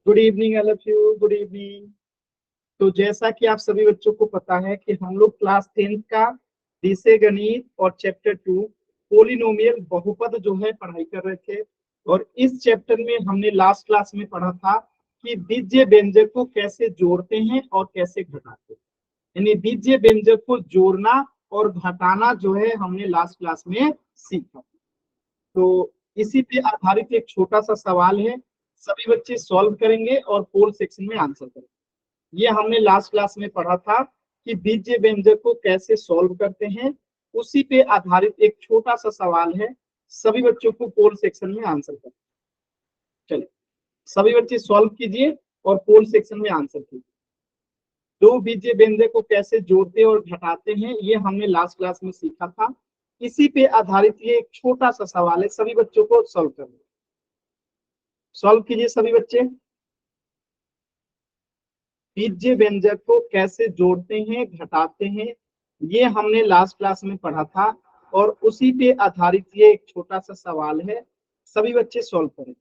Good evening all of you, good evening. तो जैसा कि आप सभी बच्चों को पता है कि हम लोग क्लास 10th का विषय गणित और चैप्टर 2 पोलिनोमियल बहुपद जो है पढ़ाई कर रहे थे। और इस चैप्टर में हमने लास्ट क्लास में पढ़ा था कि बीजीय व्यंजक को कैसे जोड़ते हैं और कैसे घटाते हैं। यानी बीजीय व्यंजक को जोड़ना और घटाना जो है हमने लास्ट क्लास में सीखा। तो इसी पे आधारित एक छोटा सा सवाल है, सभी बच्चे सॉल्व करेंगे और पोल सेक्शन में आंसर करेंगे। ये हमने लास्ट क्लास में पढ़ा था कि बीजीय व्यंजक को कैसे सॉल्व करते हैं। उसी पे आधारित एक छोटा सा सवाल है, सभी बच्चों को पोल सेक्शन में आंसर करना। चलिए सभी बच्चे सॉल्व कीजिए और पोल सेक्शन में आंसर कीजिए। दो बीजीय व्यंजक को कैसे जोड़ते और घटाते हैं ये हमने लास्ट क्लास में सीखा था। इसी पे आधारित ये एक छोटा सा सवाल है, सभी बच्चों को सॉल्व करना। सॉल्व कीजिए सभी बच्चे। बीजीय व्यंजक को कैसे जोड़ते हैं घटाते हैं ये हमने लास्ट क्लास में पढ़ा था और उसी पे आधारित ये एक छोटा सा सवाल है, सभी बच्चे सॉल्व करें।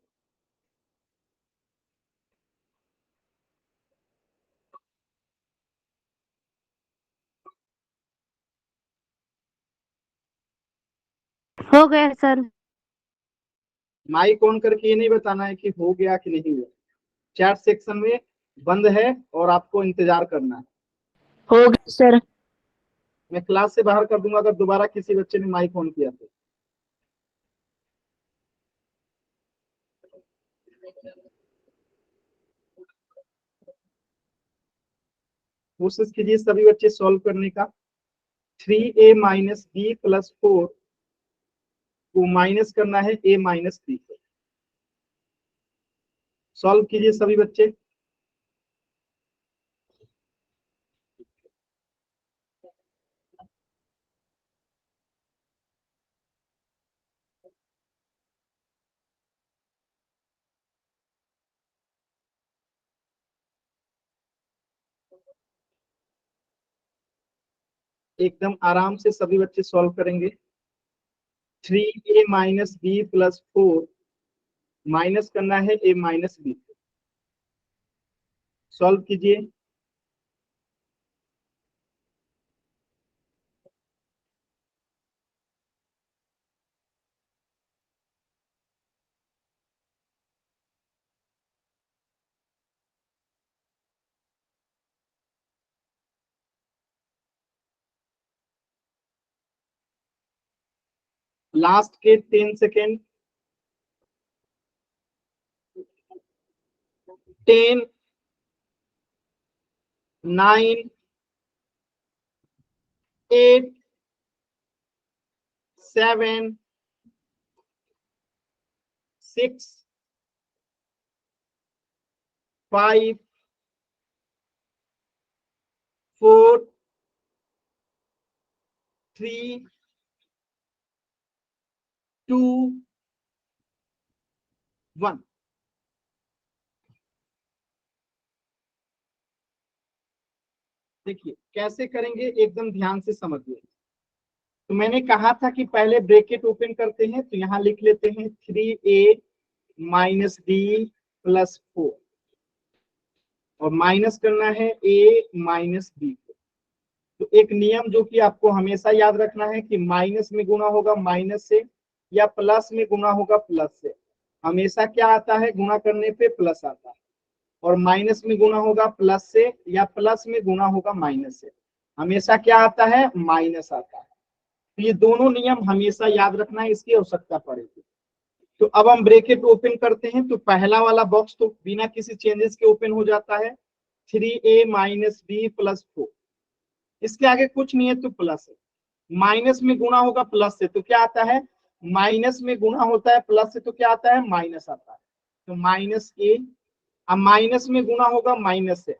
हो गया सर। माइक ऑन करके ये नहीं बताना है कि हो गया कि नहीं हुआ। चैट सेक्शन में बंद है और आपको इंतजार करना है। हो गया सर। मैं क्लास से बाहर कर दूंगा अगर दोबारा किसी बच्चे ने माइक ऑन किया तो। कोशिश कीजिए सभी बच्चे सॉल्व करने का। 3a माइनस बी प्लस 4 को माइनस करना है a माइनस बी को। सॉल्व कीजिए सभी बच्चे। एकदम आराम से सभी बच्चे सॉल्व करेंगे। 3a minus B plus 4 minus करना है a माइनस बी को। सॉल्व कीजिए। लास्ट के 10 सेकेंड। 10, 9, 8, 7, 6, 5, 4, 3, 2, 1। देखिए कैसे करेंगे, एकदम ध्यान से समझिए। तो मैंने कहा था कि पहले ब्रैकेट ओपन करते हैं, तो यहां लिख लेते हैं 3a माइनस बी प्लस 4 और माइनस करना है a माइनस बी को। तो एक नियम जो कि आपको हमेशा याद रखना है कि माइनस में गुणा होगा माइनस से या प्लस में गुणा होगा प्लस से। हमेशा क्या आता है, गुणा करने पे प्लस आता है। और माइनस में गुणा होगा प्लस से या प्लस में गुणा होगा माइनस से, हमेशा क्या आता है, माइनस आता है। तो ये दोनों नियम हमेशा याद रखना है, इसकी आवश्यकता पड़ेगी। तो अब हम ब्रैकेट ओपन करते हैं, तो पहला वाला बॉक्स तो बिना किसी चेंजेस के ओपन हो जाता है। 3a माइनस बी प्लस 4, इसके आगे कुछ नहीं है तो प्लस है। माइनस में गुणा होगा प्लस से तो क्या आता है, माइनस में गुणा होता है प्लस से तो क्या आता है, माइनस आता है। तो माइनस ए। अब माइनस में गुणा होगा माइनस से,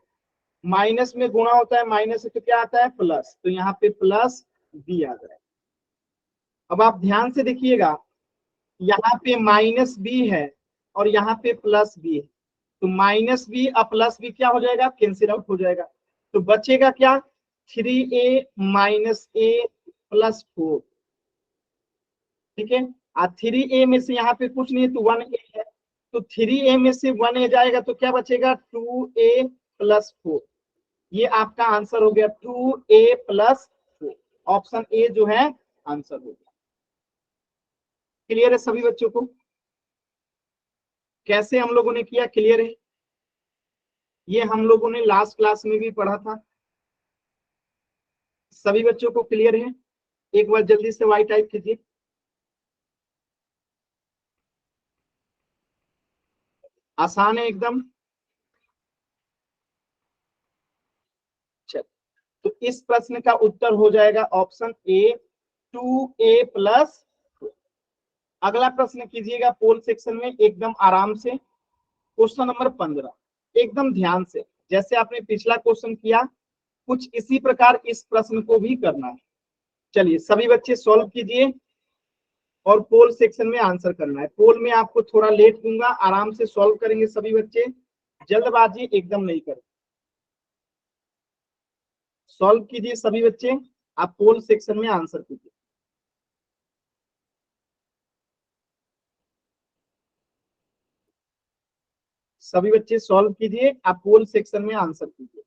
माइनस में गुणा होता है माइनस से तो क्या आता है, प्लस। तो यहाँ पे प्लस बी आ जाए। अब आप ध्यान से देखिएगा, यहाँ पे माइनस बी है और यहाँ पे प्लस बी है। तो माइनस बी और प्लस बी क्या हो जाएगा, कैंसिल आउट हो जाएगा। तो बचेगा क्या, 3a माइनस ए प्लस 4। ठीक है। और 3a में से यहाँ पे कुछ नहीं है तो 1a है। तो 3a में से 1a जाएगा तो क्या बचेगा 2a प्लस 4। ये आपका आंसर हो गया 2a प्लस 4। ऑप्शन ए जो है आंसर हो गया। क्लियर है सभी बच्चों को? कैसे हम लोगों ने किया, क्लियर है? ये हम लोगों ने लास्ट क्लास में भी पढ़ा था। सभी बच्चों को क्लियर है? एक बार जल्दी से वाई टाइप कीजिए। आसान है एकदम। चल, तो इस प्रश्न का उत्तर हो जाएगा ऑप्शन ए 2a प्लस। अगला प्रश्न कीजिएगा पोल सेक्शन में एकदम आराम से। क्वेश्चन नंबर 15 एकदम ध्यान से, जैसे आपने पिछला क्वेश्चन किया कुछ इसी प्रकार इस प्रश्न को भी करना है। चलिए सभी बच्चे सॉल्व कीजिए और पोल सेक्शन में आंसर करना है। पोल में आपको थोड़ा लेट दूंगा, आराम से सॉल्व करेंगे सभी बच्चे, जल्दबाजी एकदम नहीं करें। सॉल्व कीजिए सभी बच्चे, आप पोल सेक्शन में आंसर कीजिए। सभी बच्चे सॉल्व कीजिए, आप पोल सेक्शन में आंसर कीजिए।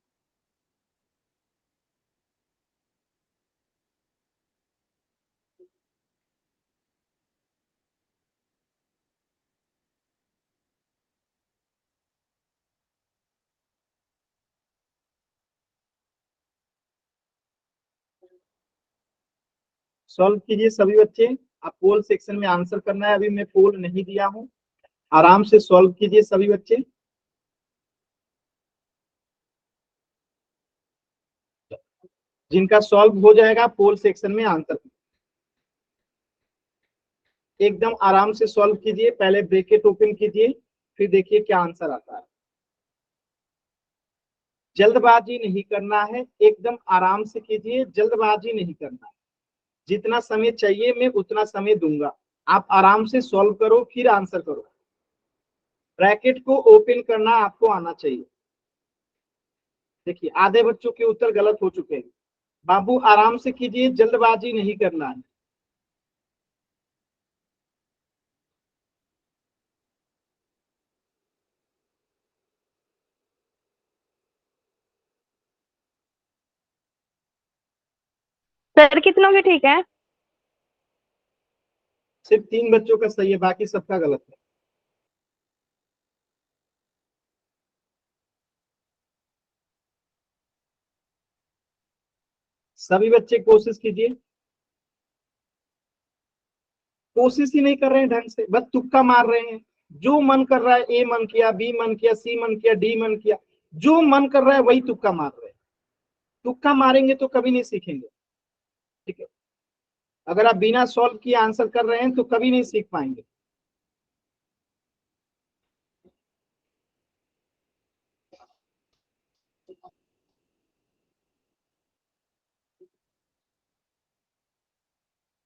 सॉल्व कीजिए सभी बच्चे, आप पोल सेक्शन में आंसर करना है। अभी मैं पोल नहीं दिया हूं, आराम से सॉल्व कीजिए सभी बच्चे। जिनका सॉल्व हो जाएगा पोल सेक्शन में आंसर एकदम आराम से सॉल्व कीजिए। पहले ब्रैकेट ओपन कीजिए, फिर देखिए क्या आंसर आता है। जल्दबाजी नहीं करना है, एकदम आराम से कीजिए, जल्दबाजी नहीं करना है। जितना समय चाहिए मैं उतना समय दूंगा, आप आराम से सॉल्व करो फिर आंसर करो। ब्रैकेट को ओपन करना आपको आना चाहिए। देखिए आधे बच्चों के उत्तर गलत हो चुके हैं। बाबू आराम से कीजिए, जल्दबाजी नहीं करना है। सर कितनों के ठीक है? सिर्फ 3 बच्चों का सही है, बाकी सबका गलत है। सभी बच्चे कोशिश कीजिए। कोशिश ही नहीं कर रहे हैं ढंग से, बस तुक्का मार रहे हैं। जो मन कर रहा है, ए मन किया, बी मन किया, सी मन किया, डी मन किया, जो मन कर रहा है वही तुक्का मार रहे हैं। तुक्का मारेंगे तो कभी नहीं सीखेंगे। ठीक है, अगर आप बिना सॉल्व किए आंसर कर रहे हैं तो कभी नहीं सीख पाएंगे।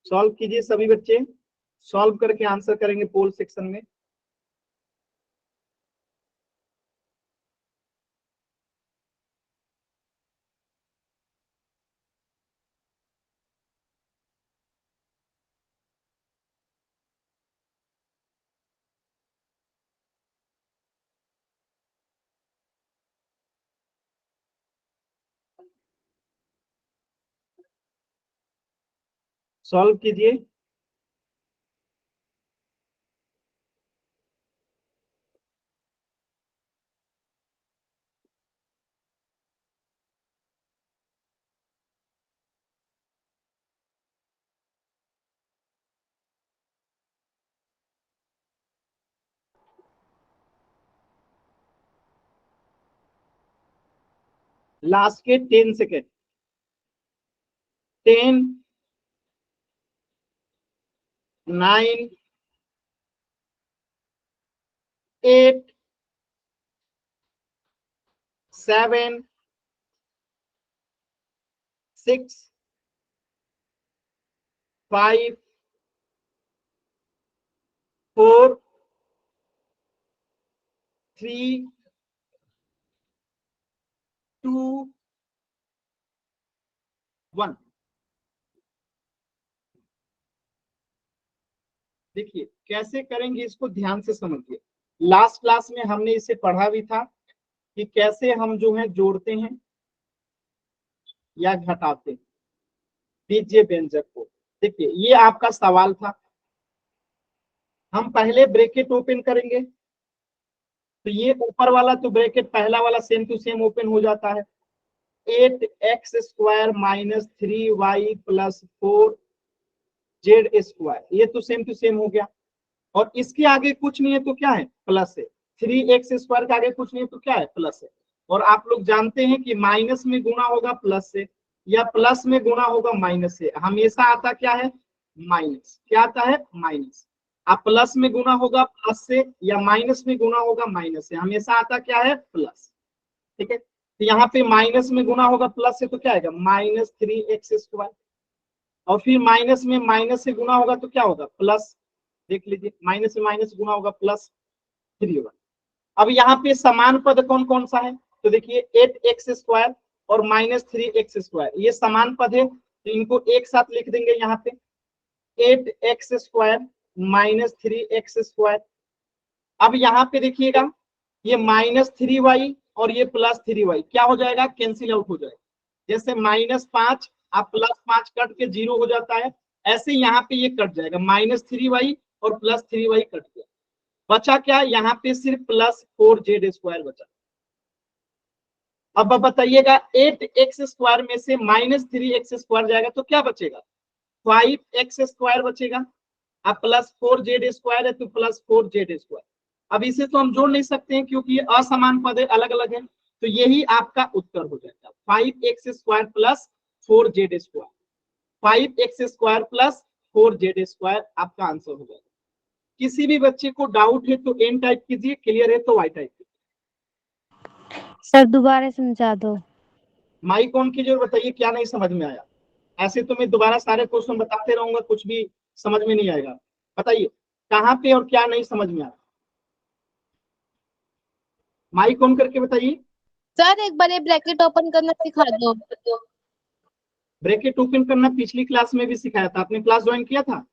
सॉल्व कीजिए सभी बच्चे, सॉल्व करके आंसर करेंगे पोल सेक्शन में। सॉल्व कीजिए। लास्ट के 10 सेकेंड। 10, 9, 8, 7, 6, 5, 4, 3, 2, 1। देखिए कैसे करेंगे इसको ध्यान से समझिए। लास्ट क्लास में हमने इसे पढ़ा भी था कि कैसे हम जो है जोड़ते हैं या घटाते हैं बीजीय व्यंजक को। देखिए ये आपका सवाल था। हम पहले ब्रैकेट ओपन करेंगे तो ये ऊपर वाला तो ब्रैकेट पहला वाला सेम टू सेम ओपन हो जाता है। 8x² minus 3y plus 4z², ये तो सेम टू सेम हो गया। और इसके आगे कुछ नहीं है तो क्या है, प्लस है। 3x² के आगे कुछ नहीं है तो क्या है, प्लस है। और आप लोग जानते हैं कि माइनस में गुणा होगा प्लस से या प्लस में गुणा होगा माइनस से, हमेशा आता क्या है, माइनस। क्या आता है, माइनस। आप प्लस में गुणा होगा प्लस से या माइनस में गुणा होगा माइनस से, हमेशा आता क्या है, प्लस। ठीक है, तो यहाँ पे माइनस में गुणा होगा प्लस से तो क्या आएगा, -3x²। और फिर माइनस में माइनस से गुणा होगा तो क्या होगा, प्लस। देख लीजिए, माइनस से माइनस गुणा होगा प्लस 3 होगा। अब यहाँ पे समान पद कौन कौन सा है, तो देखिए 8x² और -3x², ये समान पद है तो इनको एक साथ लिख देंगे यहाँ पे, 8x² माइनस 3x²। अब यहाँ पे देखिएगा ये -3y और ये +3y क्या हो जाएगा, कैंसिल आउट हो जाएगा। जैसे -5 आप +5 कट के 0 हो जाता है, ऐसे यहाँ पे ये कट जाएगा, -3y और +3y कट गया, बचा क्या, यहाँ पे सिर्फ +4z² बचा। अब बताइएगा 8x² में से -3x² जाएगा तो क्या बचेगा, 5x² बचेगा। अब +4z² है तो +4z²। अब इसे तो हम जोड़ नहीं सकते हैं क्योंकि ये असमान पद है, अलग अलग है, तो यही आपका उत्तर हो जाएगा, 5x² plus 4z²। 5x² plus 4z² आपका आंसर हो जाएगा। किसी भी बच्चे को डाउट है तो एन टाइप कीजिए, क्लियर है तो वाई टाइप कीजिए। सर दोबारा समझा दो। माइक ऑन कीजिए और बताइए क्या नहीं समझ में आया। ऐसे तो मैं दोबारा सारे क्वेश्चन बताते रहूंगा, कुछ भी समझ में नहीं आएगा। बताइए कहाँ पे और क्या नहीं समझ में आया, माइक ऑन करके बताइए। सर एक बार ये ब्रैकेट ओपन करना सिखा दो। ब्रैकेट ओपन करना पिछली क्लास में भी सिखाया था, आपने क्लास ज्वाइन किया था,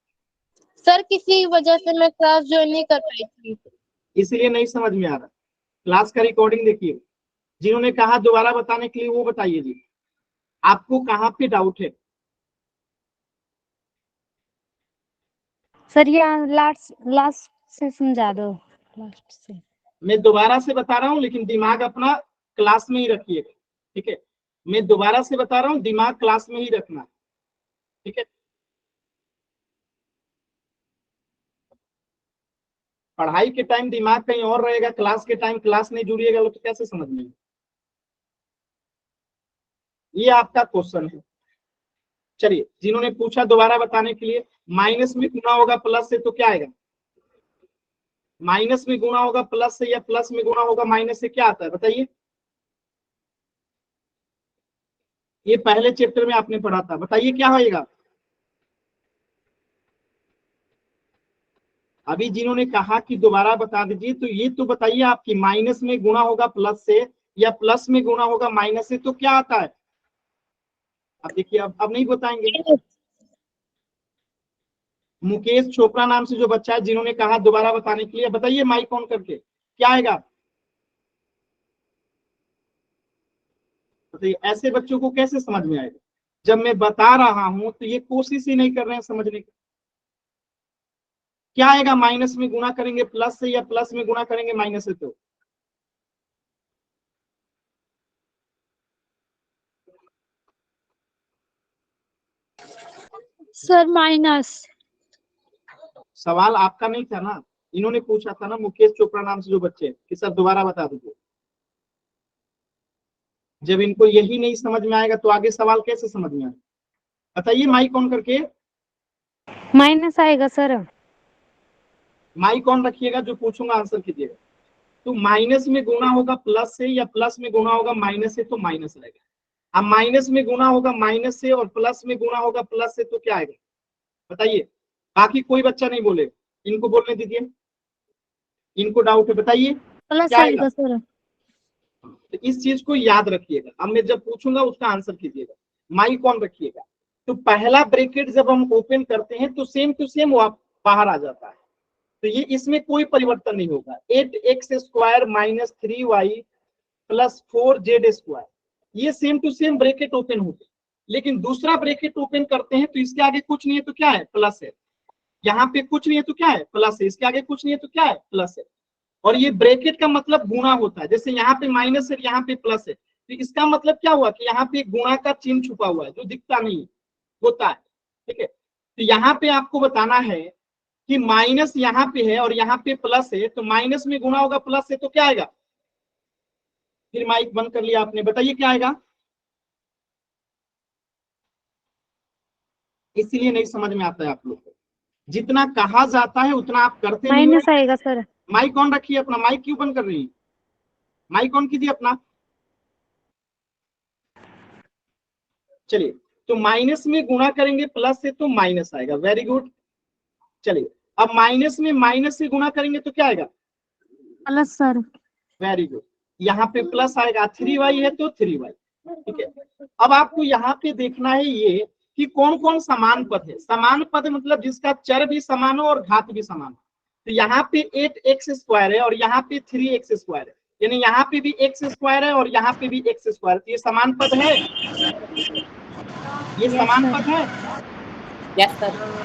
सर किसी वजह से मैं क्लास ज्वाइन नहीं कर पाई थी, इसीलिए नहीं समझ में आ रहा। क्लास का रिकॉर्डिंग देखिए, जिन्होंने कहा दोबारा बताने के लिए वो बताइए जी, आपको कहाँ पे डाउट है। सर यहाँ लास्ट से समझा दो, लास्ट से। मैं दोबारा से बता रहा हूँ लेकिन दिमाग अपना क्लास में ही रखिएगा, ठीक है। मैं दोबारा से बता रहा हूँ, दिमाग क्लास में ही रखना है, ठीक है। पढ़ाई के टाइम दिमाग कहीं और रहेगा, क्लास के टाइम क्लास नहीं जुड़िएगा तो कैसे समझ में। ये आपका क्वेश्चन है। चलिए, जिन्होंने पूछा दोबारा बताने के लिए, माइनस में गुणा होगा प्लस से तो क्या आएगा, माइनस में गुणा होगा प्लस से या प्लस में गुणा होगा माइनस से, क्या आता है बताइए। ये पहले चैप्टर में आपने पढ़ा था, बताइए क्या होएगा। अभी जिन्होंने कहा कि दोबारा बता दीजिए, तो ये तो बताइए आपकी माइनस में गुणा होगा प्लस से या प्लस में गुणा होगा माइनस से तो क्या आता है। अब देखिए, अब नहीं बताएंगे। मुकेश चोपड़ा नाम से जो बच्चा है जिन्होंने कहा दोबारा बताने के लिए, बताइए माइक ऑन करके क्या आएगा। बताइए, ऐसे बच्चों को कैसे समझ में आएगा, जब मैं बता रहा हूं तो ये कोशिश ही नहीं कर रहे हैं समझने की। क्या आएगा, माइनस में गुणा करेंगे प्लस से या प्लस में गुणा करेंगे माइनस से तो सर माइनस। सवाल आपका नहीं था ना, इन्होंने पूछा था ना, मुकेश चोपड़ा नाम से जो बच्चे कि सर दोबारा बता दीजिए। जब इनको यही नहीं समझ में आएगा तो आगे सवाल कैसे समझ में आएगा। बताइए माइक ऑन करके। माइनस आएगा सर। माइक ऑन रखिएगा, जो पूछूंगा आंसर कीजिएगा। तो माइनस में गुणा होगा प्लस से या प्लस में गुणा होगा माइनस से तो माइनस आएगा। अब माइनस में गुणा होगा माइनस से और प्लस में गुणा होगा प्लस से तो क्या आएगा बताइए। बाकी कोई बच्चा नहीं बोले, इनको बोलने दीजिए, इनको डाउट है, बताइए प्लस क्या आएगा। आएगा सर। तो इस चीज को याद रखिएगा, अब मैं जब पूछूंगा उसका आंसर कीजिएगा। माइक ऑन रखिएगा। तो पहला ब्रैकेट जब हम ओपन करते हैं तो सेम टू सेम बाहर आ जाता है, तो ये इसमें कोई परिवर्तन नहीं होगा। 8x² minus 3y plus 4z², ये same to same bracket open होते, लेकिन दूसरा ब्रैकेट ओपन करते हैं तो इसके आगे कुछ नहीं है तो क्या है, प्लस है। यहाँ पे कुछ नहीं है तो क्या है, प्लस है। इसके आगे कुछ नहीं है तो क्या है, प्लस है। और ये ब्रैकेट का मतलब गुणा होता है, जैसे यहाँ पे माइनस है, यहाँ पे प्लस है, तो इसका मतलब क्या हुआ कि यहाँ पे गुणा का चिन्ह छुपा हुआ है जो दिखता नहीं है, होता है। ठीक है, तो यहाँ पे आपको बताना है कि माइनस यहाँ पे है और यहाँ पे प्लस है, तो माइनस में गुणा होगा प्लस है तो क्या आएगा। फिर माइक बंद कर लिया आपने, बताइए क्या आएगा। इसीलिए नहीं समझ में आता है आप लोग को, जितना कहा जाता है उतना आप करते नहीं माइनस हो। आएगा सर। माइक ऑन रखिए अपना, माइक क्यों बंद कर रही है, माइक ऑन कीजिए अपना। चलिए, तो माइनस में गुणा करेंगे प्लस से तो माइनस आएगा, वेरी गुड। चलिए, अब माइनस में माइनस से गुणा करेंगे तो क्या आएगा, प्लस सर। Very good. यहाँ पे प्लस आएगा, 3y है तो 3y। ठीक है, अब आपको यहाँ पे देखना है ये कि कौन कौन समान पद है। समान पद मतलब जिसका चर भी समान हो और घात भी समान हो। तो यहाँ पे 8x² है और यहाँ पे 3x² है, यानी यहाँ पे भी x² है और यहाँ पे भी x²। तो ये समान पद है, ये समान पद है। Yes sir.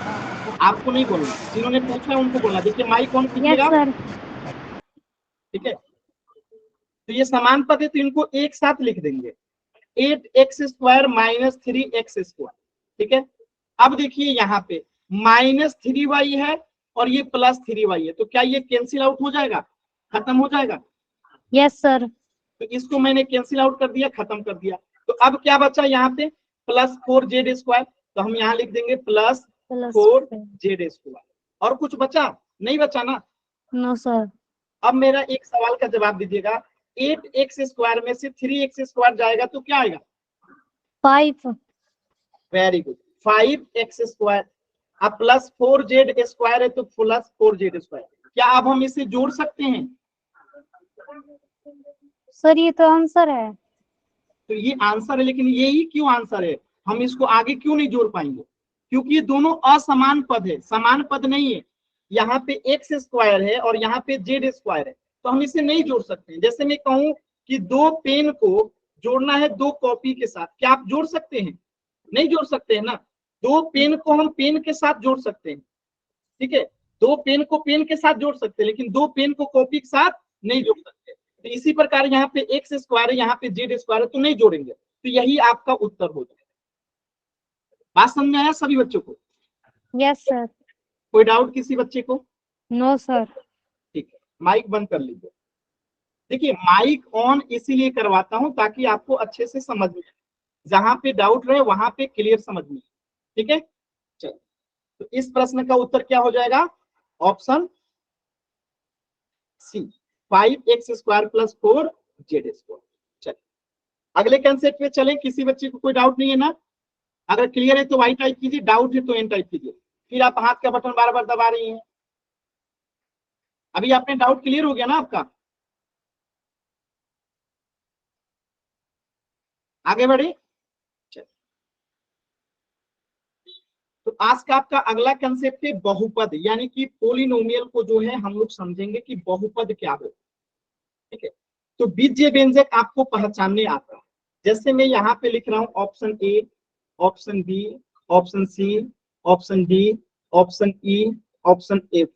आपको नहीं बोलना, जिन्होंने पूछा है उनको बोलना। देखिए माइक ऑन यस कीजिएगा। सर। ठीक है, तो ये समान पद है तो इनको एक साथ लिख देंगे, 8x² माइनस 3x²। ठीक है, अब देखिए यहाँ पे माइनस 3y है और ये प्लस 3y है, तो क्या ये कैंसिल आउट हो जाएगा, खत्म हो जाएगा। Yes sir. तो इसको मैंने कैंसिल आउट कर दिया, खत्म कर दिया। तो अब क्या बचा यहाँ पे, प्लस 4z²। तो हम यहाँ लिख देंगे प्लस 4z²। और कुछ बचा नहीं, बचा ना। No sir. अब मेरा एक सवाल का जवाब दीजिएगा, 8x² में से 3x² जाएगा तो क्या आएगा, 5। Very good, 5x²। अब प्लस 4z² है तो प्लस 4z²। क्या अब हम इसे जोड़ सकते हैं, सर ये तो आंसर है। तो ये आंसर है, लेकिन यही क्यों आंसर है, हम इसको आगे क्यों नहीं जोड़ पाएंगे, क्योंकि ये दोनों असमान पद है, समान पद नहीं है। यहाँ पे x² है और यहाँ पे z² है, तो हम इसे नहीं जोड़ सकते हैं। जैसे मैं कहूं कि दो पेन को जोड़ना है दो कॉपी के साथ, क्या आप जोड़ सकते हैं, नहीं जोड़ सकते हैं ना। दो पेन को हम पेन के साथ जोड़ सकते हैं, ठीक है, दो पेन को पेन के साथ जोड़ सकते हैं, लेकिन दो पेन को कॉपी के साथ नहीं जोड़ सकते। तो इसी प्रकार यहाँ पे x² है, यहाँ पे z² है, तो नहीं जोड़ेंगे। तो यही आपका उत्तर हो जाएगा। बात समझ में आया सभी बच्चों को, यस सर। कोई डाउट किसी बच्चे को। No sir. ठीक है, माइक बंद कर लीजिए। देखिए माइक ऑन इसीलिए करवाता हूं ताकि आपको अच्छे से समझ में, जहां पे डाउट रहे वहां पे क्लियर समझ में। ठीक है, चलो, तो इस प्रश्न का उत्तर क्या हो जाएगा, option C, 5x² plus 4z²। चलिए अगले कंसेप्ट पे चले, किसी बच्चे को कोई डाउट नहीं है ना। अगर क्लियर है तो वाई टाइप कीजिए, डाउट है तो एन टाइप कीजिए। फिर आप हाथ का बटन बार बार दबा रही हैं। अभी आपने डाउट क्लियर हो गया ना आपका, आगे बढ़े। तो आज का आपका अगला कंसेप्ट है बहुपद, यानी कि पोलिनोमियल को जो है हम लोग समझेंगे कि बहुपद क्या है। ठीक है, तो बीजीय व्यंजक आपको पहचानने आता है। जैसे मैं यहाँ पे लिख रहा हूँ option A, option B, option C, option D, option E, option F.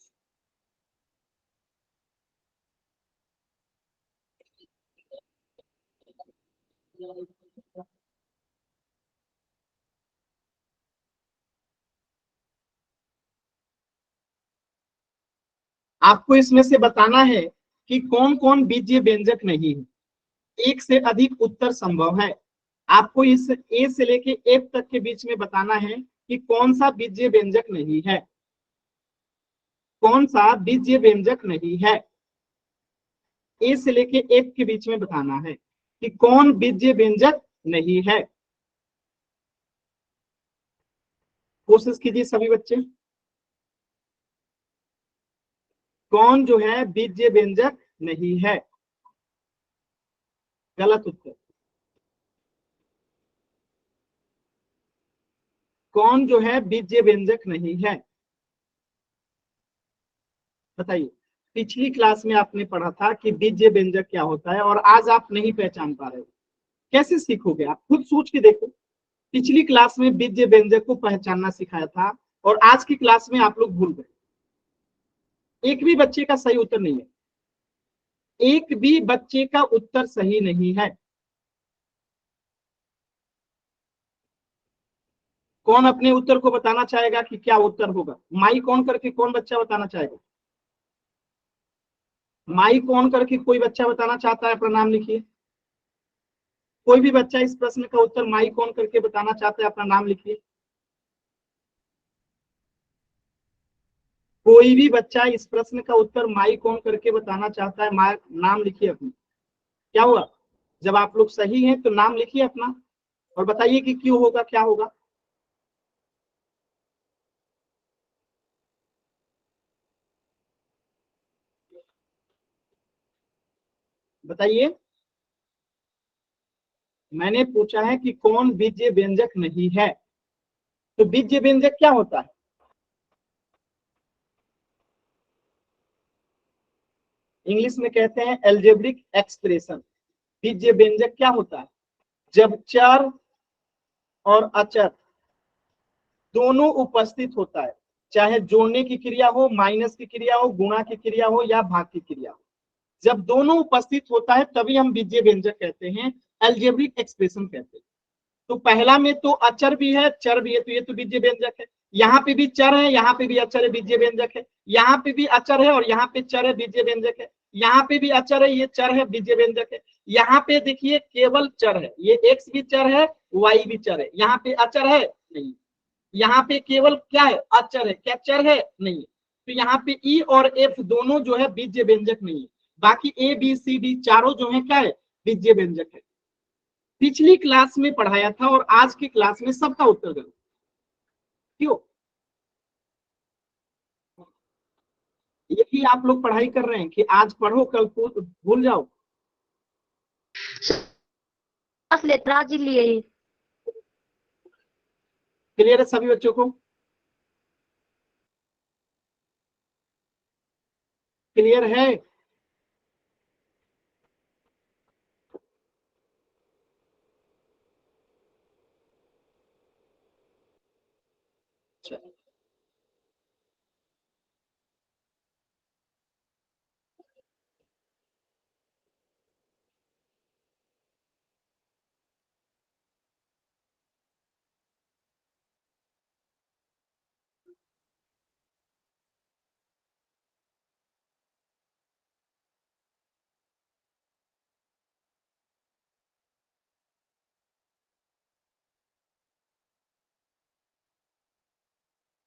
आपको इसमें से बताना है कि कौन कौन बीजीय व्यंजक नहीं है। एक से अधिक उत्तर संभव है। आपको इस ए से लेके एफ तक के बीच में बताना है कि कौन सा बीजीय व्यंजक नहीं है, कौन सा बीजीय व्यंजक नहीं है। ए से लेके एफ के बीच में बताना है कि कौन बीजीय व्यंजक नहीं है। कोशिश कीजिए सभी बच्चे, कौन जो है बीजीय व्यंजक नहीं है। गलत उत्तर, कौन जो है बीजीय व्यंजक नहीं है। बताइए, पिछली क्लास में आपने पढ़ा था कि बीज्य व्यंजक क्या होता है और आज आप नहीं पहचान पा रहे हो, कैसे सीखोगे? आप खुद सोच के देखो। पिछली क्लास में बीज्य व्यंजक को पहचानना सिखाया था और आज की क्लास में आप लोग भूल गए। एक भी बच्चे का सही उत्तर नहीं है, एक भी बच्चे का उत्तर सही नहीं है। कौन अपने उत्तर को बताना चाहेगा कि क्या उत्तर होगा? माइक ऑन करके कौन बच्चा बताना चाहेगा? माइक ऑन करके कोई बच्चा बताना चाहता है? अपना नाम लिखिए। कोई भी बच्चा इस प्रश्न का उत्तर माइक ऑन करके बताना चाहता है? अपना नाम लिखिए। कोई भी बच्चा इस प्रश्न का उत्तर माइक ऑन करके बताना चाहता है? नाम लिखिए अपना। क्या हुआ? जब आप लोग सही हैं तो नाम लिखिए अपना और बताइए कि क्यों होगा, क्या होगा। बताइए, मैंने पूछा है कि कौन बीज्य व्यंजक नहीं है। तो बीज्य व्यंजक क्या होता है? इंग्लिश में कहते हैं एल्जेब्रिक एक्सप्रेशन। बीज्य व्यंजक क्या होता है? जब चर और अचर दोनों उपस्थित होता है, चाहे जोड़ने की क्रिया हो, माइनस की क्रिया हो, गुणा की क्रिया हो या भाग की क्रिया हो, जब दोनों उपस्थित होता है तभी हम बीज्य व्यंजक कहते हैं, एल्जेब्रिक एक्सप्रेशन कहते हैं। तो पहला में तो अचर भी है, चर भी है, तो ये तो बीज्य व्यंजक है। यहाँ पे भी चर है, यहाँ पे भी अचर है, बीज्य व्यंजक है। यहाँ पे भी अचर है और यहाँ पे चर है, बीज्य व्यंजक है। यहाँ पे भी अचर है, ये चर है, बीज्य व्यंजक है। यहाँ पे देखिए केवल चर है, ये एक्स भी चर है, वाई भी चर है। यहाँ पे अचर है नहीं, यहाँ पे केवल क्या है? अचर है। क्या चर है? नहीं। तो यहाँ पे ई और एफ दोनों जो है बीज्य व्यंजक नहीं है। बाकी ए बी सी डी चारों जो है क्या है? बीज्य व्यंजक है। पिछली क्लास में पढ़ाया था और आज की क्लास में सबका उत्तर गलत। क्यों? यही आप लोग पढ़ाई कर रहे हैं कि आज पढ़ो कल भूल जाओ। लेटराज लिए क्लियर है सभी बच्चों को? क्लियर है?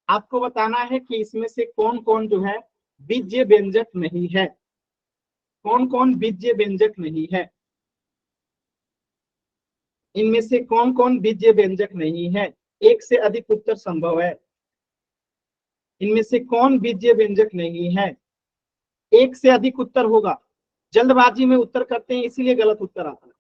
आपको बताना है कि इसमें से कौन कौन जो है बीज्य व्यंजक नहीं है। कौन कौन बीज्य व्यंजक नहीं है? इनमें से कौन कौन बीज्य व्यंजक नहीं है? एक से अधिक उत्तर संभव है। इनमें से कौन बीज्य व्यंजक नहीं है? एक से अधिक उत्तर होगा। जल्दबाजी में उत्तर करते हैं इसीलिए गलत उत्तर आता है।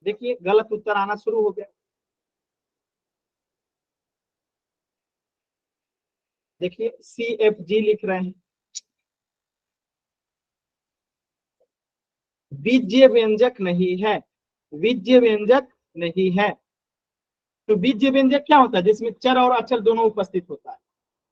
देखिए गलत उत्तर आना शुरू हो गया। देखिए सी एफ जी लिख रहे हैं, बीज्य व्यंजक नहीं है। बीज्य व्यंजक नहीं है। तो बीज्य व्यंजक क्या होता है? जिसमें चर और अचर दोनों उपस्थित होता है।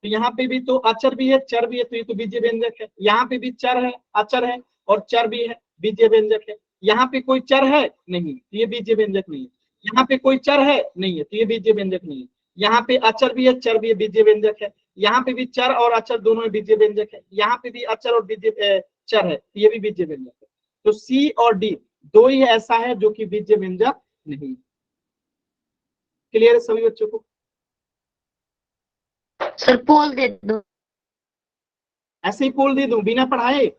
तो यहाँ पे भी तो अचर भी है, चर भी है, तो ये तो बीज्य व्यंजक है। यहाँ पे भी चर है, अचर है और चर भी है, बीज्य व्यंजक है। यहाँ पे कोई चर है नहीं, तो ये बीज्य व्यंजक नहीं है। यहाँ पे कोई चर है नहीं है, तो ये बीज्य व्यंजक नहीं है। यहाँ पे अचर भी है, चर भी है, बीज्य व्यंजक है। यहाँ पे भी चर और अचर दोनों बीज्य व्यंजक है। यहाँ पे भी अचर और बीज्य चर है, तो ये भी बीज्य व्यंजक है। तो सी और डी दो ही ऐसा है जो कि बीज्य व्यंजक नहीं। क्लियर है सभी बच्चों को? सर पोल दे दो। ऐसे ही पोल दे दूं बिना पढ़ाए?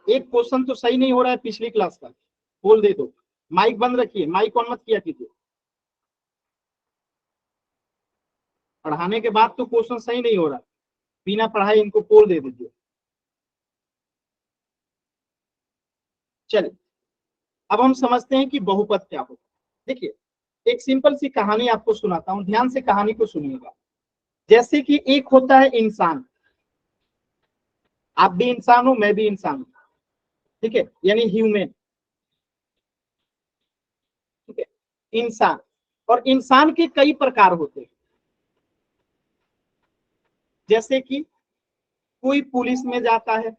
एक क्वेश्चन तो सही नहीं हो रहा है पिछली क्लास का, पोल दे दो। माइक बंद रखिए, माइक ऑन मत किया कीजिए। पढ़ाने के बाद तो क्वेश्चन सही नहीं हो रहा, बिना पढ़ाए इनको पोल दे दीजिए। चलिए अब हम समझते हैं कि बहुपद क्या होता है। देखिए एक सिंपल सी कहानी आपको सुनाता हूं, ध्यान से कहानी को सुनिएगा। जैसे कि एक होता है इंसान, आप भी इंसान हो, मैं भी इंसान हूं, ठीक है, यानी ह्यूमन, ठीक है, इंसान। और इंसान के कई प्रकार होते हैं, जैसे कि कोई पुलिस में जाता है,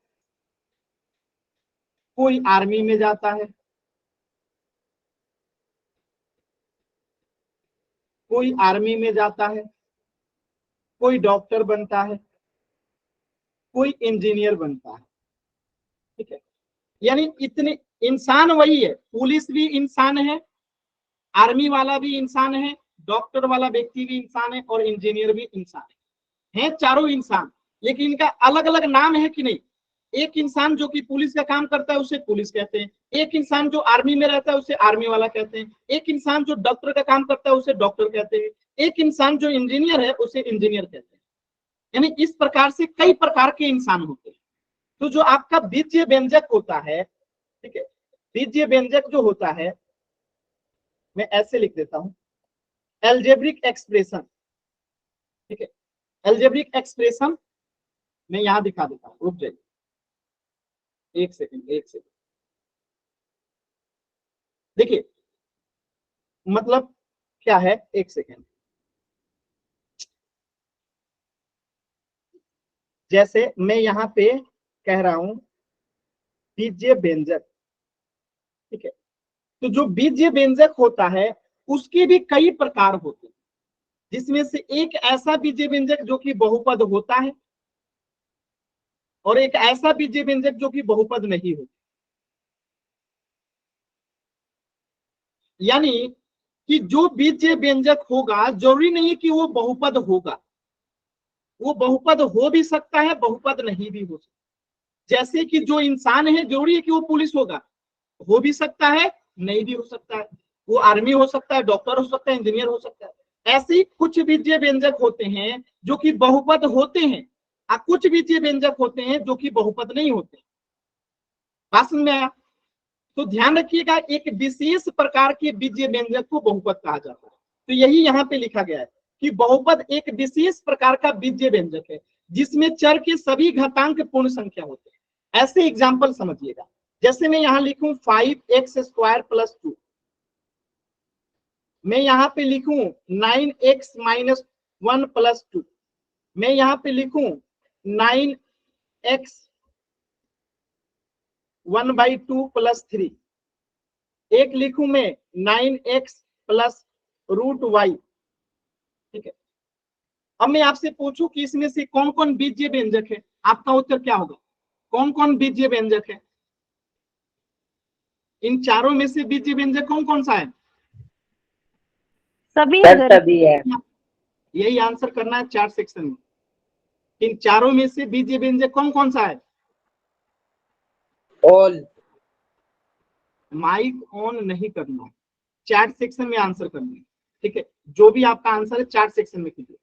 कोई आर्मी में जाता है, कोई आर्मी में जाता है, कोई डॉक्टर बनता है, कोई इंजीनियर बनता है, ठीक है। यानी इतने इंसान वही है, पुलिस भी इंसान है, आर्मी वाला भी इंसान है, डॉक्टर वाला व्यक्ति भी इंसान है और इंजीनियर भी इंसान है चारों इंसान। लेकिन इनका अलग अलग नाम है कि नहीं। एक इंसान जो कि पुलिस का काम करता है उसे पुलिस कहते हैं, एक इंसान जो आर्मी में रहता है उसे आर्मी वाला कहते हैं, एक इंसान जो डॉक्टर का काम करता है उसे डॉक्टर कहते हैं, एक इंसान जो इंजीनियर है उसे इंजीनियर कहते हैं। यानी इस प्रकार से कई प्रकार के इंसान होते हैं। तो जो आपका बीजीय व्यंजक होता है, ठीक है, बीजीय व्यंजक जो होता है, मैं ऐसे लिख देता हूं, एल्जेब्रिक एक्सप्रेशन, ठीक है, एल्जेब्रिक एक्सप्रेशन मैं यहां दिखा देता हूं, रुक जाइए एक सेकंड, एक सेकंड। देखिए मतलब क्या है, एक सेकंड। जैसे मैं यहां पे कह रहा हूं बीजीय व्यंजक, ठीक है, तो जो बीजीय व्यंजक होता है उसके भी कई प्रकार होते हैं, जिसमें से एक ऐसा बीजीय व्यंजक जो कि बहुपद होता है और एक ऐसा बीजीय व्यंजक जो कि बहुपद नहीं होता। यानी कि जो बीजीय व्यंजक होगा जरूरी नहीं कि वो बहुपद होगा, वो बहुपद हो भी सकता है, बहुपद नहीं भी हो सकता। जैसे कि जो इंसान है जरूरी है कि वो पुलिस होगा, हो भी सकता है, नहीं भी हो सकता है, वो आर्मी हो सकता है, डॉक्टर हो सकता है, इंजीनियर हो सकता है। ऐसे ही कुछ बीजीय व्यंजक होते हैं जो कि बहुपद होते हैं और कुछ बीजीय व्यंजक होते हैं जो कि बहुपद नहीं होते। बात समझ में आया। तो ध्यान रखिएगा, एक विशेष प्रकार के बीजीय व्यंजक को बहुपद कहा जाता है। तो यही यहाँ पे लिखा गया है कि बहुपद एक विशेष प्रकार का बीजीय व्यंजक है जिसमें चर के सभी घातांक पूर्ण संख्या होते हैं। ऐसे एग्जाम्पल समझिएगा, जैसे मैं यहां लिखूं 5x² + 2, मैं यहां पे लिखूं 9x - 1 + 2, मैं यहां पे लिखूं 9x 1/2 + 3, एक लिखूं मैं 9x + √y, ठीक है। अब मैं आपसे पूछूं कि इसमें से कौन कौन बीजीय व्यंजक है, आपका उत्तर क्या होगा? कौन कौन बीजीय व्यंजक है? इन चारों में से बीजीय व्यंजक कौन कौन सा है? सभी सर अगर सभी है। यही आंसर करना है चार सेक्शन में। इन चारों में से बीजीय व्यंजक कौन कौन सा है? ऑल। माइक ऑन नहीं करना है, चैट सेक्शन में आंसर करना है, ठीक है। जो भी आपका आंसर है चैट सेक्शन में कीजिए,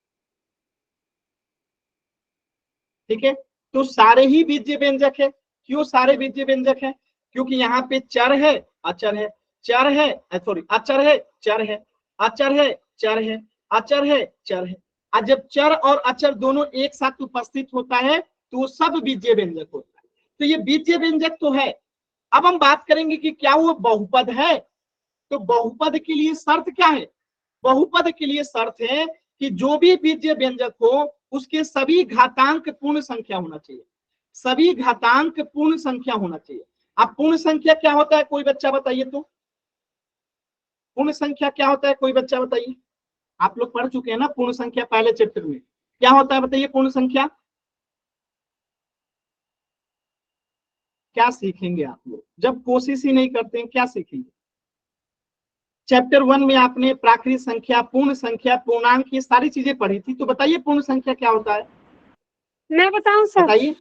ठीक है। तो सारे ही बीजीय व्यंजक है। क्यों सारे बीजीय व्यंजक है? क्योंकि यहाँ पे चर है, अचर है, चर है, सॉरी, अचर है, चर है, अचर है, चर है, अचर है, चर है। और जब चर और अचर दोनों एक साथ उपस्थित होता है तो वो सब बीजीय व्यंजक होता है। तो ये बीजीय व्यंजक तो है। अब हम बात करेंगे कि क्या वो बहुपद है। तो बहुपद के लिए शर्त क्या है? बहुपद के लिए शर्त है कि जो भी बीजीय व्यंजक हो उसके सभी घातांक पूर्ण संख्या होना चाहिए, सभी घातांक पूर्ण संख्या होना चाहिए। अब पूर्ण संख्या क्या होता है, कोई बच्चा बताइए तो। पूर्ण संख्या क्या होता है, कोई बच्चा बताइए। आप लोग पढ़ चुके हैं ना पूर्ण संख्या पहले चैप्टर में, क्या होता है बताइए पूर्ण संख्या। क्या सीखेंगे आप लोग जब कोशिश ही नहीं करते हैं, क्या सीखेंगे? चैप्टर 1 में आपने प्राकृत संख्या, पूर्ण संख्या, पूर्णांक, ये सारी चीजें पढ़ी थी। तो बताइए पूर्ण संख्या क्या होता है, मैं बताऊं सर, बताइए।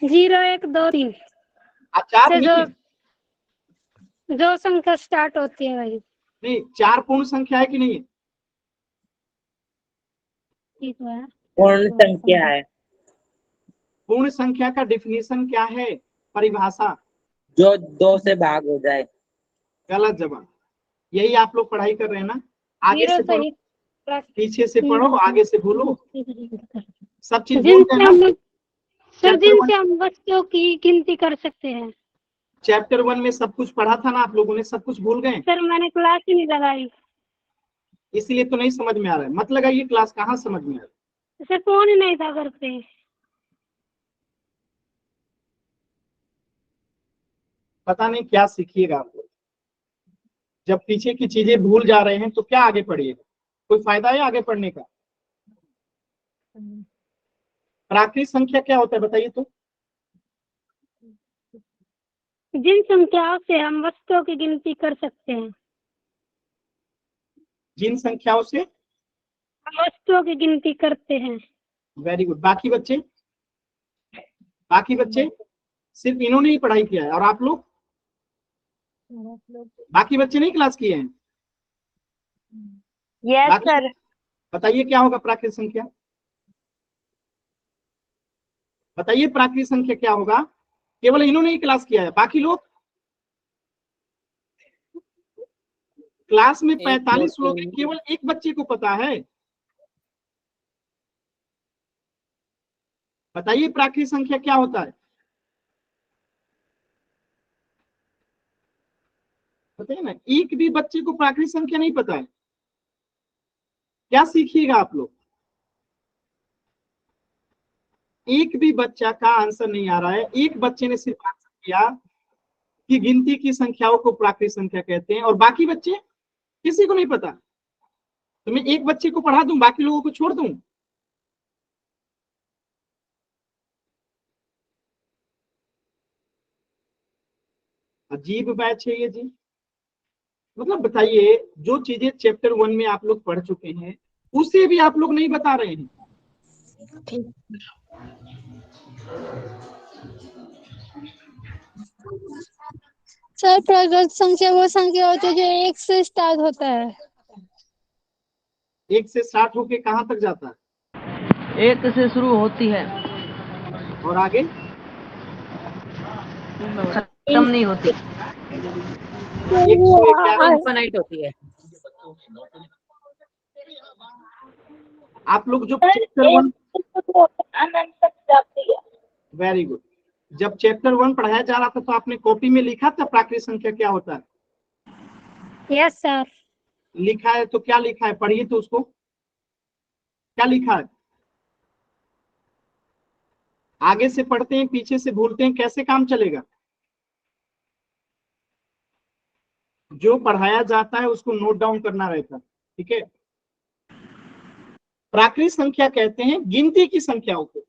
0 1 2 3 अच्छा आप से जो नहीं, जो संख्या स्टार्ट होती है वही। नहीं, चार पूर्ण संख्या है कि नहीं है? ठीक है, पूर्ण संख्या है। पूर्ण संख्या का डिफिनीशन क्या है, परिभाषा? जो 2 से भाग हो जाए। गलत जवाब। यही आप लोग पढ़ाई कर रहे हैं ना, आगे जीरो से पढ़ो, सही। पीछे से पढ़ो, आगे से भूलो, सब चीज भूल जिनसे गए ना। हम सर चैप्टर जिनसे 1, हम वस्तुओं की गिनती कर सकते हैं। चैप्टर 1 में सब कुछ पढ़ा था ना आप लोगों ने, सब कुछ भूल गए, सर मैंने क्लास ही नहीं लगाई। इसीलिए तो नहीं समझ में आ रहा है। मत लगाइए क्लास, कहाँ समझ में आ रहा है। सर फोन ही नहीं था घर पे। पता नहीं क्या सीखिएगा आप लोग, जब पीछे की चीजें भूल जा रहे हैं तो क्या आगे पढ़िएगा, कोई फायदा है आगे पढ़ने का। प्राकृत संख्या क्या होता है बताइए तो। जिन संख्याओं से हम वस्तुओं की गिनती कर सकते हैं। जिन संख्याओं से हम वस्तुओं की गिनती करते हैं। Very good. बाकी बच्चे, बाकी बच्चे सिर्फ इन्होंने ही पढ़ाई किया है, और आप लोग, बाकी बच्चे नहीं क्लास किए हैं। यस बाकी सर। बताइए क्या होगा प्राकृत संख्या, बताइए प्राकृत संख्या क्या होगा। केवल इन्होंने ही क्लास किया है, बाकी लोग क्लास में 1 2 45 लोग हैं, 3 केवल एक बच्चे को पता है। बताइए प्राकृत संख्या क्या होता है, बताइए ना। एक भी बच्चे को प्राकृत संख्या नहीं पता है, क्या सीखिएगा आप लोग। एक भी बच्चा का आंसर नहीं आ रहा है, एक बच्चे ने सिर्फ आंसर किया कि गिनती की संख्याओं को प्राकृत संख्या कहते हैं, और बाकी बच्चे किसी को नहीं पता। तो मैं एक बच्चे को पढ़ा दूं, बाकी लोगों को छोड़ दूं। अजीब बैच है ये जी। मतलब बताइए, जो चीजें चैप्टर 1 में आप लोग पढ़ चुके हैं उसे भी आप लोग नहीं बता रहे हैं। सर प्राकृत संख्या वो संख्या होती है जो 1 से स्टार्ट होता है। एक से स्टार्ट होके कहाँ तक जाता है, 1 से शुरू होती है, और आगे खत्म नहीं होती। 111। इनफाइनाइट होती है। आप लोग जो चैप्टर 1, अनंत तक जाती है। वेरी गुड, जब चैप्टर 1 पढ़ाया जा रहा था तो आपने कॉपी में लिखा था प्राकृत संख्या क्या होता है, यस सर। लिखा है तो क्या लिखा है, पढ़िए तो उसको, क्या लिखा है। आगे से पढ़ते हैं पीछे से भूलते हैं, कैसे काम चलेगा। जो पढ़ाया जाता है उसको नोट डाउन करना रहता है, ठीक है। प्राकृत संख्या कहते हैं गिनती की संख्याओं को,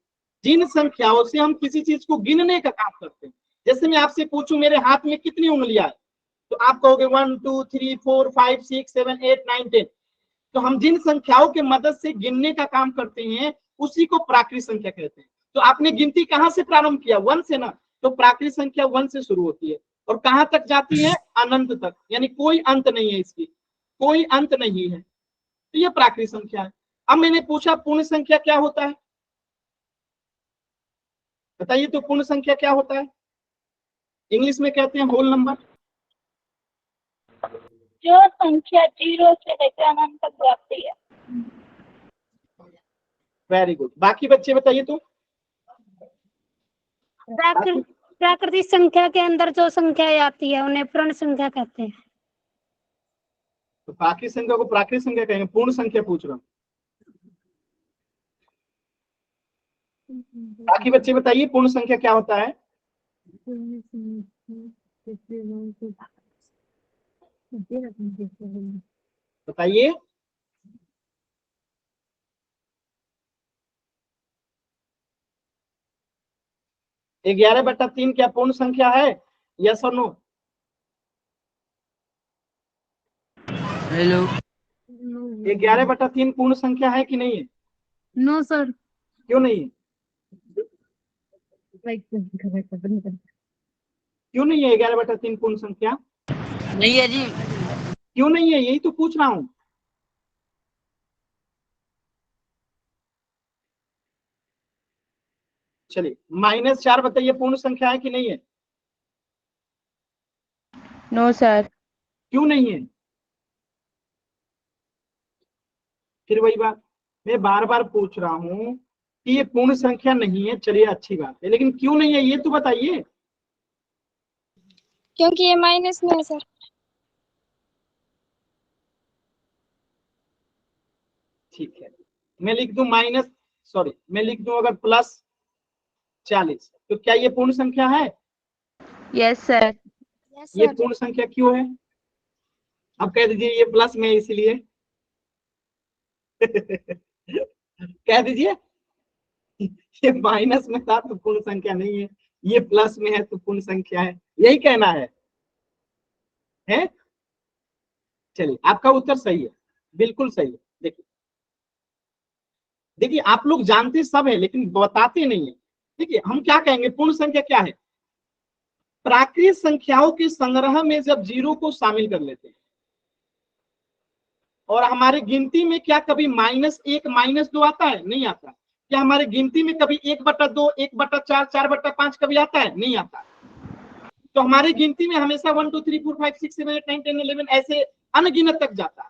जिन संख्याओं से हम किसी चीज को गिनने का काम करते हैं। जैसे मैं आपसे पूछूं मेरे हाथ में कितनी उंगलियां है, तो आप कहोगे 1 2 3 4 5 6 7 8 9 10। तो हम जिन संख्याओं के मदद से गिनने का काम करते हैं उसी को प्राकृत संख्या कहते हैं। तो आपने गिनती कहां से प्रारंभ किया, 1 से ना, तो प्राकृत संख्या 1 से शुरू होती है और कहां तक जाती है, अनंत तक, यानी कोई अंत नहीं है इसकी, कोई अंत नहीं है। तो ये प्राकृत संख्या है। अब मैंने पूछा पूर्ण संख्या क्या होता है, बताइए तो पूर्ण संख्या क्या होता है, इंग्लिश में कहते हैं होल नंबर। जो संख्या 0 से लेकर अनंत तक जाती है। Very good. बाकी बच्चे बताइए तो। बाकी प्राकृतिक संख्या के अंदर जो संख्या आती है उन्हें पूर्ण संख्या कहते हैं। तो बाकी संख्या को प्राकृत संख्या कहेंगे, पूर्ण संख्या पूछ रहा हूं। बाकी बच्चे बताइए पूर्ण संख्या क्या होता है। बताइए। ये 11/3 क्या पूर्ण संख्या है, यस और नो। हेलो। ये 11/3 पूर्ण संख्या है कि नहीं है, नो सर। क्यों नहीं है, क्यों नहीं है 11/3 पूर्ण संख्या, नहीं है जी। क्यों नहीं है, यही तो पूछ रहा हूं। चलिए -4 बताइए पूर्ण संख्या है कि नहीं है, नो सर। क्यों नहीं है? फिर वही बात, मैं बार बार पूछ रहा हूं कि ये पूर्ण संख्या नहीं है, चलिए अच्छी बात है, लेकिन क्यों नहीं है ये तो बताइए। क्योंकि ये माइनस में है सर। ठीक है, मैं लिख दूं माइनस, सॉरी मैं लिख दूं अगर +40, तो क्या ये पूर्ण संख्या है? Yes sir. यस ये सर। पूर्ण संख्या क्यों है? अब कह दीजिए ये प्लस में है इसलिए। कह दीजिए ये माइनस में था तो पूर्ण संख्या नहीं है, ये प्लस में है तो पूर्ण संख्या है, यही कहना है? चलिए आपका उत्तर सही है, बिल्कुल सही है। देखिए देखिए आप लोग जानते सब है लेकिन बताते नहीं है। देखिए हम क्या कहेंगे, पूर्ण संख्या क्या है? प्राकृत संख्याओं के संग्रह में जब जीरो को शामिल कर लेते हैं, और हमारे गिनती में क्या कभी -1 -2 आता है? नहीं आता। क्या हमारे गिनती में कभी 1/2 1/4 4/5 कभी आता है? नहीं आता। तो हमारे गिनती में हमेशा 1 2 3 4 5 6 7 8 9 10 11 ऐसे अनगिनत तक जाता है।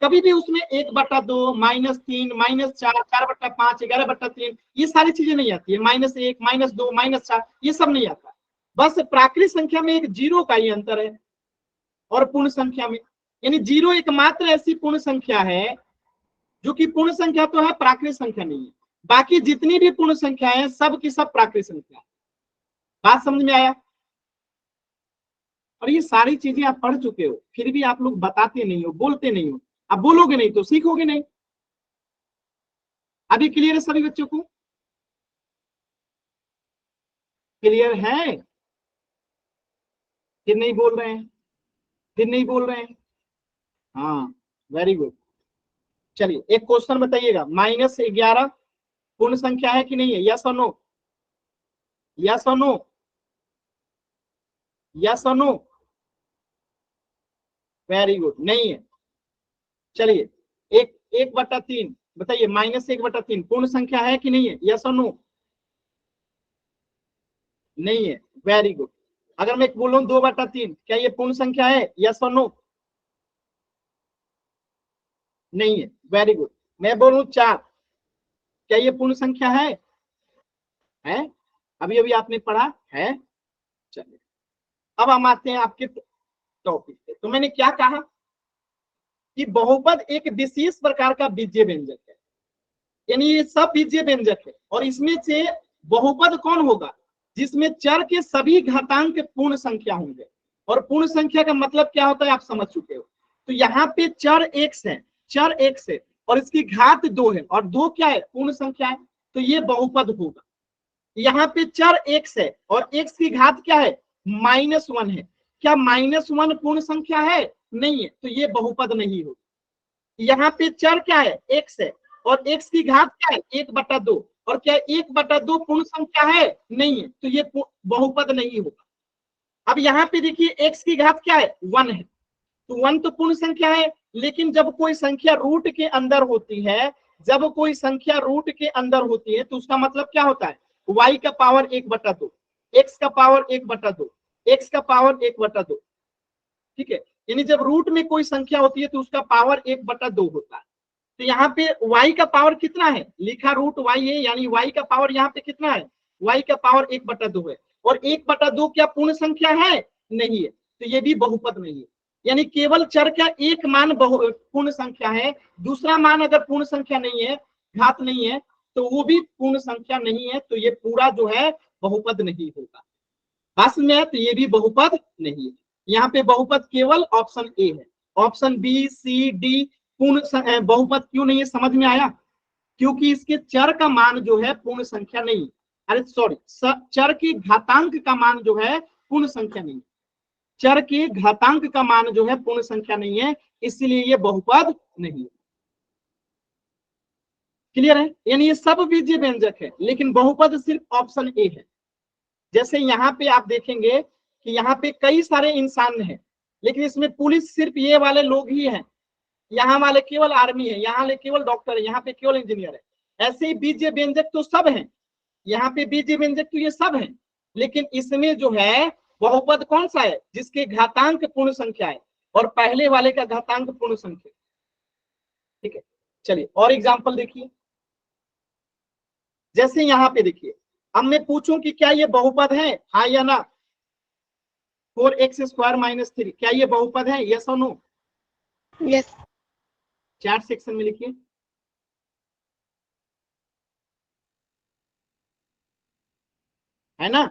कभी भी उसमें 1/2 -3 -4 4/5 11/3 ये सारी चीजें नहीं आती है। -1 -2 -4 ये सब नहीं आता। बस प्राकृत संख्या में एक जीरो का ही अंतर है और पूर्ण संख्या में, यानी जीरो एकमात्र ऐसी पूर्ण संख्या है जो कि पूर्ण संख्या तो है, प्राकृत संख्या नहीं है। बाकी जितनी भी पूर्ण संख्या है सब की सब प्राकृत संख्या है। बात समझ में आया? और ये सारी चीजें आप पढ़ चुके हो, फिर भी आप लोग बताते नहीं हो, बोलते नहीं हो। आप बोलोगे नहीं तो सीखोगे नहीं। अभी क्लियर है सभी बच्चों को? क्लियर है? फिर नहीं बोल रहे हैं, फिर नहीं बोल रहे हैं। हाँ वेरी गुड। चलिए एक क्वेश्चन बताइएगा, -11 पूर्ण संख्या है कि नहीं है? यस और नो, यस और नो, यस और नो। वेरी गुड, नहीं है। चलिए 1/3 बताइए, -1/3 पूर्ण संख्या है कि नहीं है? यस और नो? नहीं है। Very good. अगर मैं बोलूं 2/3 क्या ये पूर्ण संख्या है? यस और नो? नहीं है। Very good. मैं बोलूं 4 क्या ये पूर्ण संख्या है? है? अभी अभी आपने पढ़ा है। चलिए अब हम आते हैं आपके टॉपिक पे। तो मैंने क्या कहा कि बहुपद एक विशेष प्रकार का बीजीय व्यंजक है, यानी ये सब बीजीय व्यंजक है। और इसमें से बहुपद कौन होगा? जिसमें चर के सभी घातांक पूर्ण संख्या होंगे। और पूर्ण संख्या का मतलब क्या होता है आप समझ चुके हो। तो यहाँ पे चर x है, चर x है और इसकी घात 2 है, और 2 क्या है? पूर्ण संख्या है, तो ये बहुपद होगा। यहाँ पे चर x है और x की घात क्या है? -1 है। क्या -1 पूर्ण संख्या है? नहीं है, तो ये बहुपद नहीं होगा। यहाँ पे चर क्या है? x है और x की घात क्या है? 1/2, और क्या 1/2 पूर्ण संख्या है? नहीं है, तो ये बहुपद नहीं होगा। अब यहाँ पे देखिए x की घात क्या है? 1 है, तो 1 तो पूर्ण संख्या है। लेकिन जब कोई संख्या रूट के अंदर होती है, जब कोई संख्या रूट के अंदर होती है तो उसका मतलब क्या होता है? y का पावर 1/2, x का पावर 1/2, x का पावर 1/2। ठीक है, यानी जब रूट में कोई संख्या होती है तो उसका पावर 1/2 होता है। तो यहाँ पे y का पावर कितना है? लिखा रूट y है, यानी y का पावर यहाँ पे कितना है? y का पावर 1/2 है। और 1/2 क्या पूर्ण संख्या है? नहीं है, तो ये भी बहुपद नहीं है। यानी केवल चर का एक मान पूर्ण संख्या है, दूसरा मान अगर पूर्ण संख्या नहीं है, घात नहीं है, तो वो भी पूर्ण संख्या नहीं है, तो ये पूरा जो है बहुपद नहीं होगा। बस में तो ये भी बहुपद नहीं है। यहाँ पे बहुपद केवल ऑप्शन ए है। ऑप्शन बी सी डी पूर्ण बहुपद क्यों नहीं है समझ में आया? क्योंकि इसके चर का मान जो है पूर्ण संख्या नहीं, अरे सॉरी, चर के घातांक का मान जो है पूर्ण संख्या नहीं, चर के घातांक का मान जो है पूर्ण संख्या नहीं है, इसलिए ये बहुपद नहीं है। क्लियर है? यानी ये सब बीजीय व्यंजक है लेकिन बहुपद सिर्फ ऑप्शन ए है। जैसे यहाँ पे आप देखेंगे कि यहाँ पे कई सारे इंसान हैं, लेकिन इसमें पुलिस सिर्फ ये वाले लोग ही हैं, यहाँ वाले केवल आर्मी है, यहाँ वाले केवल डॉक्टर है, यहाँ पे केवल इंजीनियर है। ऐसे ही बीजीय व्यंजक तो सब हैं, यहाँ पे बीजीय व्यंजक तो ये सब हैं, लेकिन इसमें जो है बहुपद कौन सा है? जिसके घातांक पूर्ण संख्या है और पहले वाले का घातांक पूर्ण संख्या। ठीक है, चलिए और एग्जांपल देखिए। जैसे यहाँ पे देखिए, अब मैं पूछूं कि क्या ये बहुपद है, हाँ या ना? 4x² - 3 क्या ये बहुपद है? यस और नो? यस। चैट सेक्शन में लिखिए। है ना?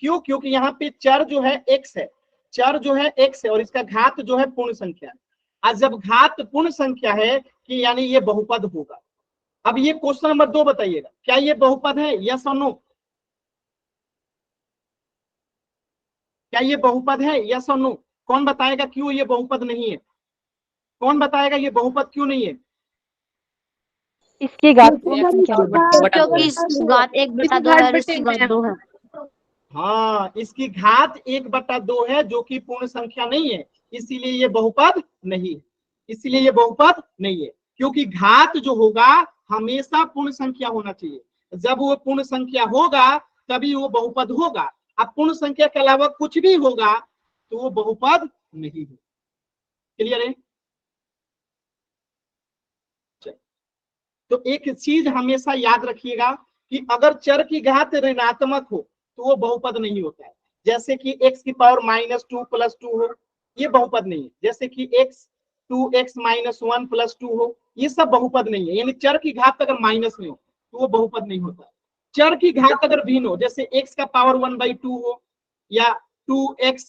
क्यों? क्योंकि यहाँ पे चर जो है x है, चर जो है x है और इसका घात जो है पूर्ण संख्या है। आज जब घात पूर्ण संख्या है कि यानी ये बहुपद होगा। अब ये क्वेश्चन नंबर 2 बताइएगा, क्या ये बहुपद है? यस और नो? क्या ये बहुपद है? यस और नो? कौन बताएगा क्यों ये बहुपद नहीं है? कौन बताएगा ये बहुपद क्यों नहीं है? इसकी घात क्योंकि इसकी घात 1/2 है और इसकी घात 2 है। हाँ, इसकी घात 1/2 है जो कि पूर्ण संख्या नहीं है, इसीलिए ये बहुपद नहीं है। इसीलिए ये बहुपद नहीं है, क्योंकि घात जो होगा हमेशा पूर्ण संख्या होना चाहिए। जब वो पूर्ण संख्या होगा तभी वो बहुपद होगा। अब पूर्ण संख्या के अलावा कुछ भी होगा तो वो बहुपद नहीं है। क्लियर है? तो एक चीज हमेशा याद रखिएगा कि अगर चर की घात ऋणात्मक हो तो वो बहुपद नहीं होता है। जैसे कि x की पावर -2 + 2 हो, ये बहुपद नहीं है। जैसे कि x 1 + 2 हो, ये सब बहुपद नहीं है। यानी चर की घात अगर माइनस में हो तो वो बहुपद नहीं होता। चर की घात अगर भिन्न हो, जैसे x का पावर 1/2 हो या 2x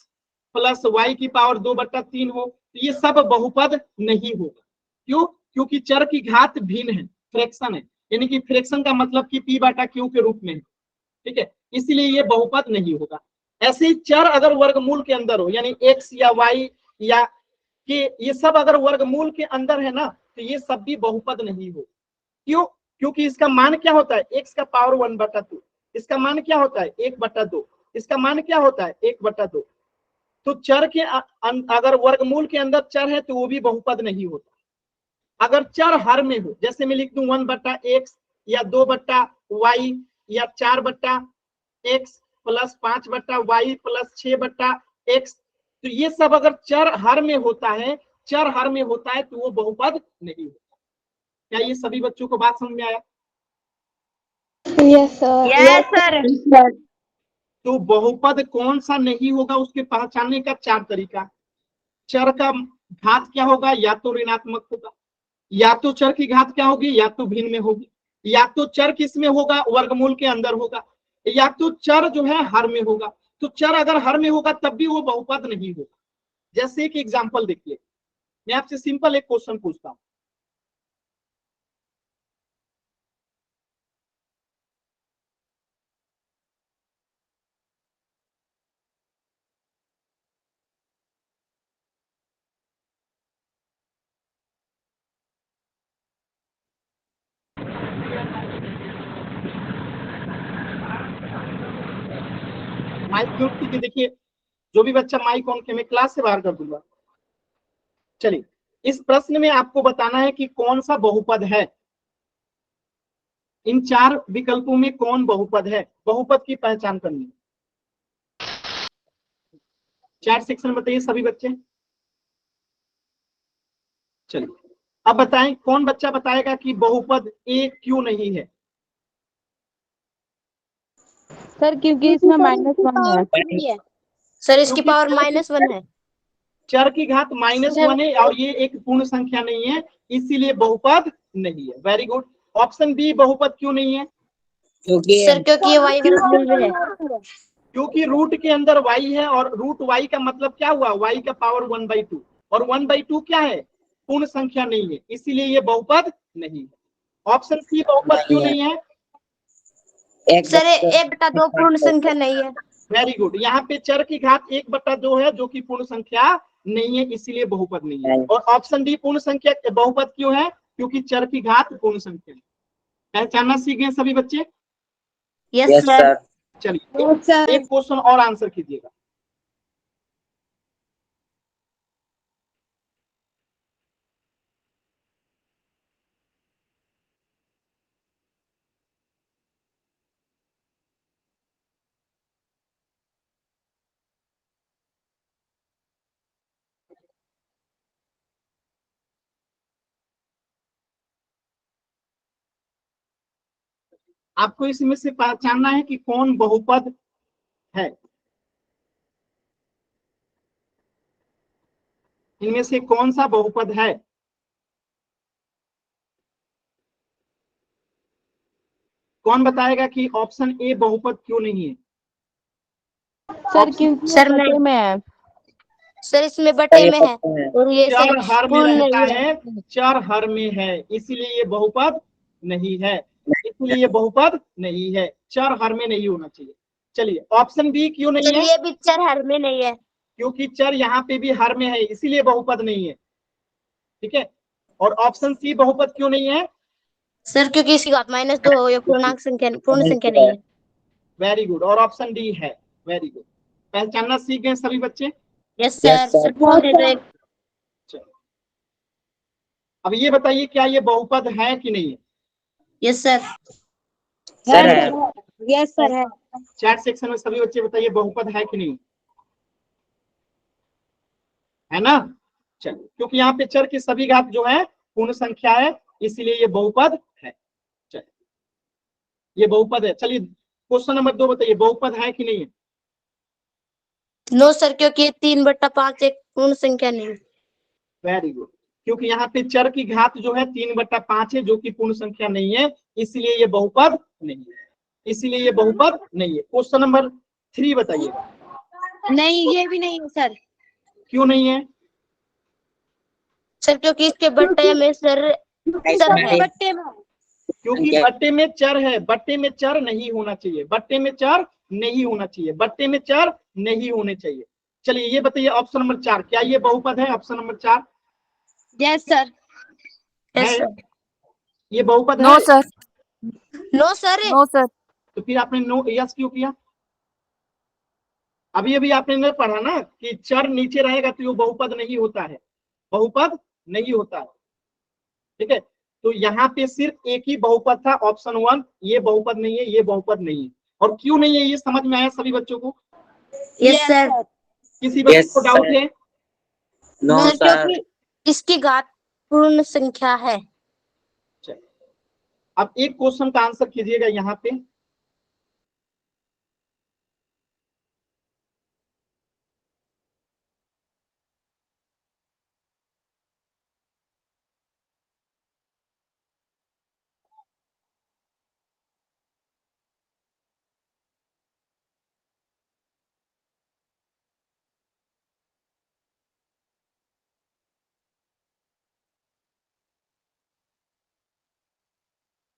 + y की पावर 2/3 हो, तो ये सब बहुपद नहीं होगा। क्यों? क्योंकि चर की घात भिन्न है, फ्रैक्शन है। यानी कि फ्रैक्शन का मतलब कि p/q के रूप में है। ठीक है, इसलिए ये बहुपद नहीं होगा। ऐसे ही चर अगर वर्गमूल के अंदर हो, यानी x या y या कि ये सब अगर वर्गमूल के अंदर है ना, तो ये सब भी बहुपद नहीं हो। क्यों? क्योंकि इसका मान क्या होता है? x का पावर 1/2। इसका मान क्या होता है? 1/2। इसका मान क्या होता है? 1/2। तो चर के अगर वर्गमूल के अंदर चर है तो वो भी बहुपद नहीं होता। अगर चर हर में हो, जैसे मैं लिख दूं 1/x या 2/y या 4/x + 5/y + 6/x, तो ये सब अगर चर हर में होता है, चर हर में होता है तो वो बहुपद नहीं होता। क्या ये सभी बच्चों को बात समझ में आया? Yes sir. Yes sir. तो बहुपद कौन सा नहीं होगा उसके पहचानने का 4 तरीका। चर का घात क्या होगा? या तो ऋणात्मक होगा, या तो चर की घात क्या होगी? या तो भिन्न में होगी, या तो चर किस में होगा? वर्गमूल के अंदर होगा, या तो चर जो है हर में होगा। तो चर अगर हर में होगा तब भी वो बहुपद नहीं होगा। जैसे एक एग्जांपल देखिए, मैं आपसे सिंपल एक क्वेश्चन पूछता हूं। माइक म्यूट कीजिए। देखिए, जो भी बच्चा माइक ऑन किया मैं क्लास से बाहर कर दूंगा। चलिए, इस प्रश्न में आपको बताना है कि कौन सा बहुपद है। इन 4 विकल्पों में कौन बहुपद है, बहुपद की पहचान करनी है। चैट सेक्शन में बताइए सभी बच्चे। चलिए, अब बताएं कौन बच्चा बताएगा कि बहुपद ए क्यों नहीं है। सर क्योंकि इसमें -1 है। सर इसकी क्योंकि पावर -1 है। चर की घात -1 है और ये एक पूर्ण संख्या नहीं है, इसीलिए बहुपद नहीं है। Very good. ऑप्शन बी, बहुपद क्यों नहीं है? सर क्योंकि ये y वर्गमूल में है। क्योंकि रूट के अंदर y है और रूट y का मतलब क्या हुआ? y का पावर 1/2 और 1/2 क्या है? पूर्ण संख्या नहीं है, इसीलिए ये बहुपद नहीं है। ऑप्शन सी बहुपद क्यों नहीं है? सर 1/2 पूर्ण संख्या नहीं है। Very good. यहाँ पे चर की घात 1/2 है जो कि पूर्ण संख्या नहीं है, इसीलिए बहुपद नहीं है। और ऑप्शन डी पूर्ण संख्या बहुपद क्यों है? क्योंकि चर की घात पूर्ण संख्या है। पहचानना सीख गए सभी बच्चे? Yes sir. चलिए, एक क्वेश्चन और आंसर कीजिएगा। आपको इसमें से पहचानना है कि कौन बहुपद है। इनमें से कौन सा बहुपद है? कौन बताएगा कि ऑप्शन ए बहुपद क्यों नहीं है? सर क्योंकि सर, ये मैं- बटे में है। सर इसमें बटे में है और ये चर सर हर में पूर्ण रहता नहीं है, चर हर में है, इसलिए ये बहुपद नहीं है, इसलिए ये बहुपद नहीं है, चर हर में नहीं होना चाहिए। चलिए ऑप्शन बी क्यों नहीं सर है? ये भी चर हर में नहीं है। क्योंकि चर यहाँ पे भी हर में है, इसीलिए बहुपद नहीं है। ठीक है, और ऑप्शन सी बहुपद क्यों नहीं है? सर क्योंकि इसकी घात -2 ये पूर्णांक संख्या पूर्ण संख्या नहीं है। वेरी गुड, और ऑप्शन डी है। वेरी गुड, पहचानना सीख गए सभी बच्चे। Yes sir. सर पूर्ण है तो एक अब ये बताइए क्या ये बहुपद है कि नहीं है? Yes sir. सर है। यस सर है। चैट सेक्शन में सभी बच्चे बताइए बहुपद है कि नहीं है ना? चल, क्योंकि यहाँ पे चर की सभी घात जो है पूर्ण संख्या है, इसीलिए ये बहुपद है। चल, ये बहुपद है। चलिए क्वेश्चन नंबर 2 बताइए बहुपद है कि नहीं है? नो सर, क्योंकि 3/5 एक पूर्ण संख्या नहीं है। वेरी गुड, क्योंकि यहाँ पे चर की घात जो है 3/5 है, जो कि पूर्ण संख्या नहीं है, इसलिए ये बहुपद नहीं है, इसीलिए ये बहुपद नहीं है। क्वेश्चन नंबर 3 बताइएगा। नहीं, ये भी नहीं है सर। क्यों नहीं है? सर क्योंकि इसके बट्टे में सर चर है। बट्टे में क्योंकि बट्टे में चर है, बट्टे में चर नहीं होना चाहिए, बट्टे में चर नहीं होना चाहिए, बट्टे में चर नहीं होने चाहिए। चलिए ये बताइए ऑप्शन नंबर 4 क्या ये बहुपद है? Option number 4 yes sir. Yes है, सर। ये बहुपद नो है? Sir. No sir. No sir. तो फिर आपने नो यस क्यों किया? अभी अभी आपने नहीं पढ़ा ना कि चर नीचे रहेगा तो ये बहुपद नहीं होता है, बहुपद नहीं होता है। ठीक है, तो यहाँ पे सिर्फ एक ही बहुपद था, ऑप्शन 1, ये बहुपद नहीं है, ये बहुपद नहीं है। और क्यों नहीं है ये समझ में आया सभी बच्चों को? Yes sir. किसी बच्चे Yes, को डाउट sir. है? No sir sir. क्योंकि इसकी घात पूर्ण संख्या है। अब एक क्वेश्चन का आंसर कीजिएगा यहाँ पे।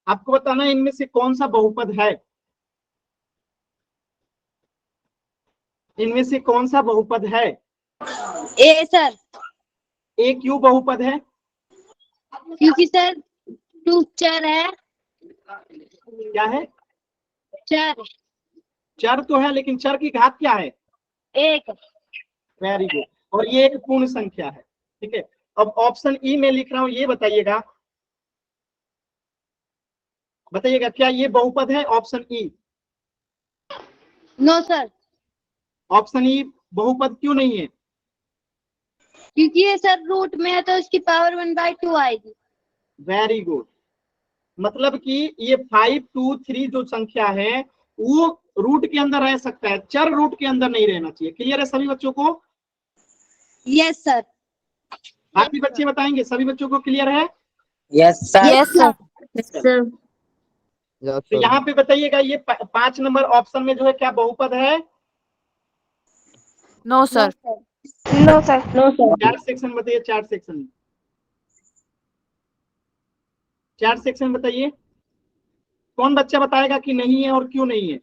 आपको बताना है इनमें से कौन सा बहुपद है, इनमें से कौन सा बहुपद है? ए सर, ए क्यों बहुपद है? क्योंकि सर 2 चर है। क्या है? चर चर तो है, लेकिन चर की घात क्या है? 1। वेरी गुड, और ये एक पूर्ण संख्या है। ठीक है, अब ऑप्शन ई में लिख रहा हूं, ये बताइएगा, बताइएगा क्या ये बहुपद है? Option E. No sir, option E बहुपद क्यों नहीं है? क्योंकि ये सर रूट में है तो इसकी पावर 1/2 आएगी। वेरी गुड, मतलब कि ये 5, 2, 3 जो संख्या है वो रूट के अंदर रह सकता है, चर रूट के अंदर नहीं रहना चाहिए। क्लियर है सभी बच्चों को? Yes sir. बाकी बच्चे बताएंगे, सभी बच्चों को क्लियर है? Yes sir. Yes sir. Sir तो यहाँ पे बताइएगा ये 5 नंबर ऑप्शन में जो है क्या बहुपद है? No sir. No sir. No sir. Chart section बताइए, चार्ट सेक्शन में, चार्ट सेक्शन बताइए कौन बच्चा बताएगा कि नहीं है और क्यों नहीं है?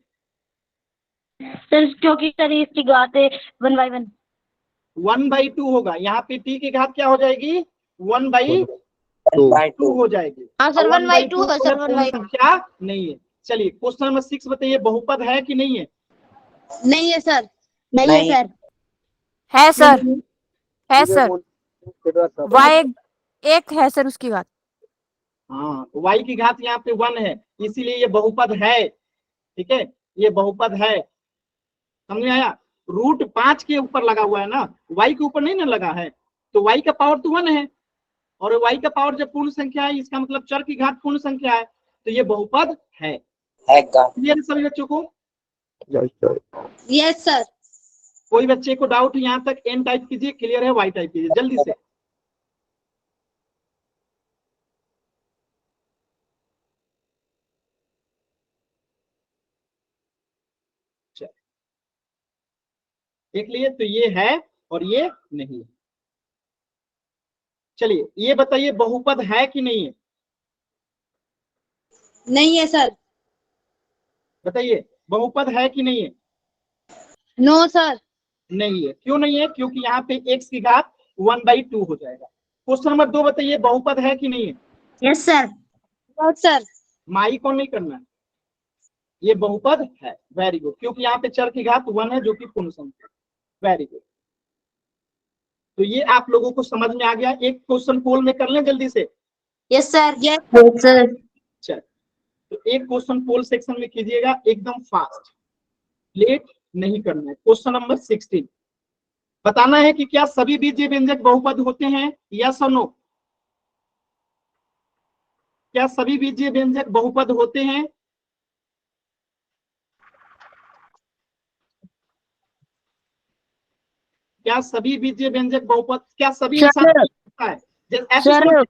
सर क्योंकि सर इसकी घात है 1/1। 1/2 होगा, यहाँ पे टी की घात क्या हो जाएगी? 1/2 हो जाएगी। हाँ सर 1/2 है सर, पूर्ण 1/2। संख्या नहीं है। चलिए क्वेश्चन नंबर 6 बताइए बहुपद है कि नहीं है? नहीं है सर। नहीं है सर। है सर। है सर। वाई एक है सर उसकी घात। हाँ, y की घात यहाँ पे 1 है, इसीलिए ये बहुपद है। ठीक है, ये बहुपद है, समझ में आया? रूट 5 के ऊपर लगा हुआ है ना, y के ऊपर नहीं ना लगा है, तो y का पावर तो 1 है, और y का पावर जब पूर्ण संख्या है इसका मतलब चर की घात पूर्ण संख्या है, तो ये बहुपद है। है घात। क्लियर है सभी बच्चों को? Yes sir. कोई बच्चे को डाउट यहाँ तक? एन टाइप कीजिए, क्लियर है? वाई टाइप कीजिए जल्दी से। देख लिए तो ये है और ये नहीं है। चलिए ये बताइए बहुपद है कि नहीं है? नहीं है सर। बताइए बहुपद है कि नहीं है? No sir. नहीं है। क्यों नहीं है? क्योंकि यहाँ पे x की घात 1/2 हो जाएगा। क्वेश्चन नंबर 2 बताइए बहुपद है कि नहीं है? Yes sir. Yes sir. माई को नहीं करना है, ये बहुपद है। वेरी गुड, क्योंकि यहाँ पे चर की घात 1 है जो कि पूर्ण संख्या। वेरी गुड, तो ये आप लोगों को समझ में आ गया। एक क्वेश्चन पोल में कर लें जल्दी से। Yes sir. Yes sir. चल तो एक क्वेश्चन पोल सेक्शन में कीजिएगा एकदम फास्ट, लेट नहीं करना है। क्वेश्चन नंबर 16 बताना है कि क्या सभी बीजीय व्यंजक बहुपद होते हैं? यस और नो? क्या सभी बीजीय व्यंजक बहुपद होते हैं? क्या सभी बीजीय व्यंजक बहुपद? क्या सभी इंसान होता है? ऐसे समझिए,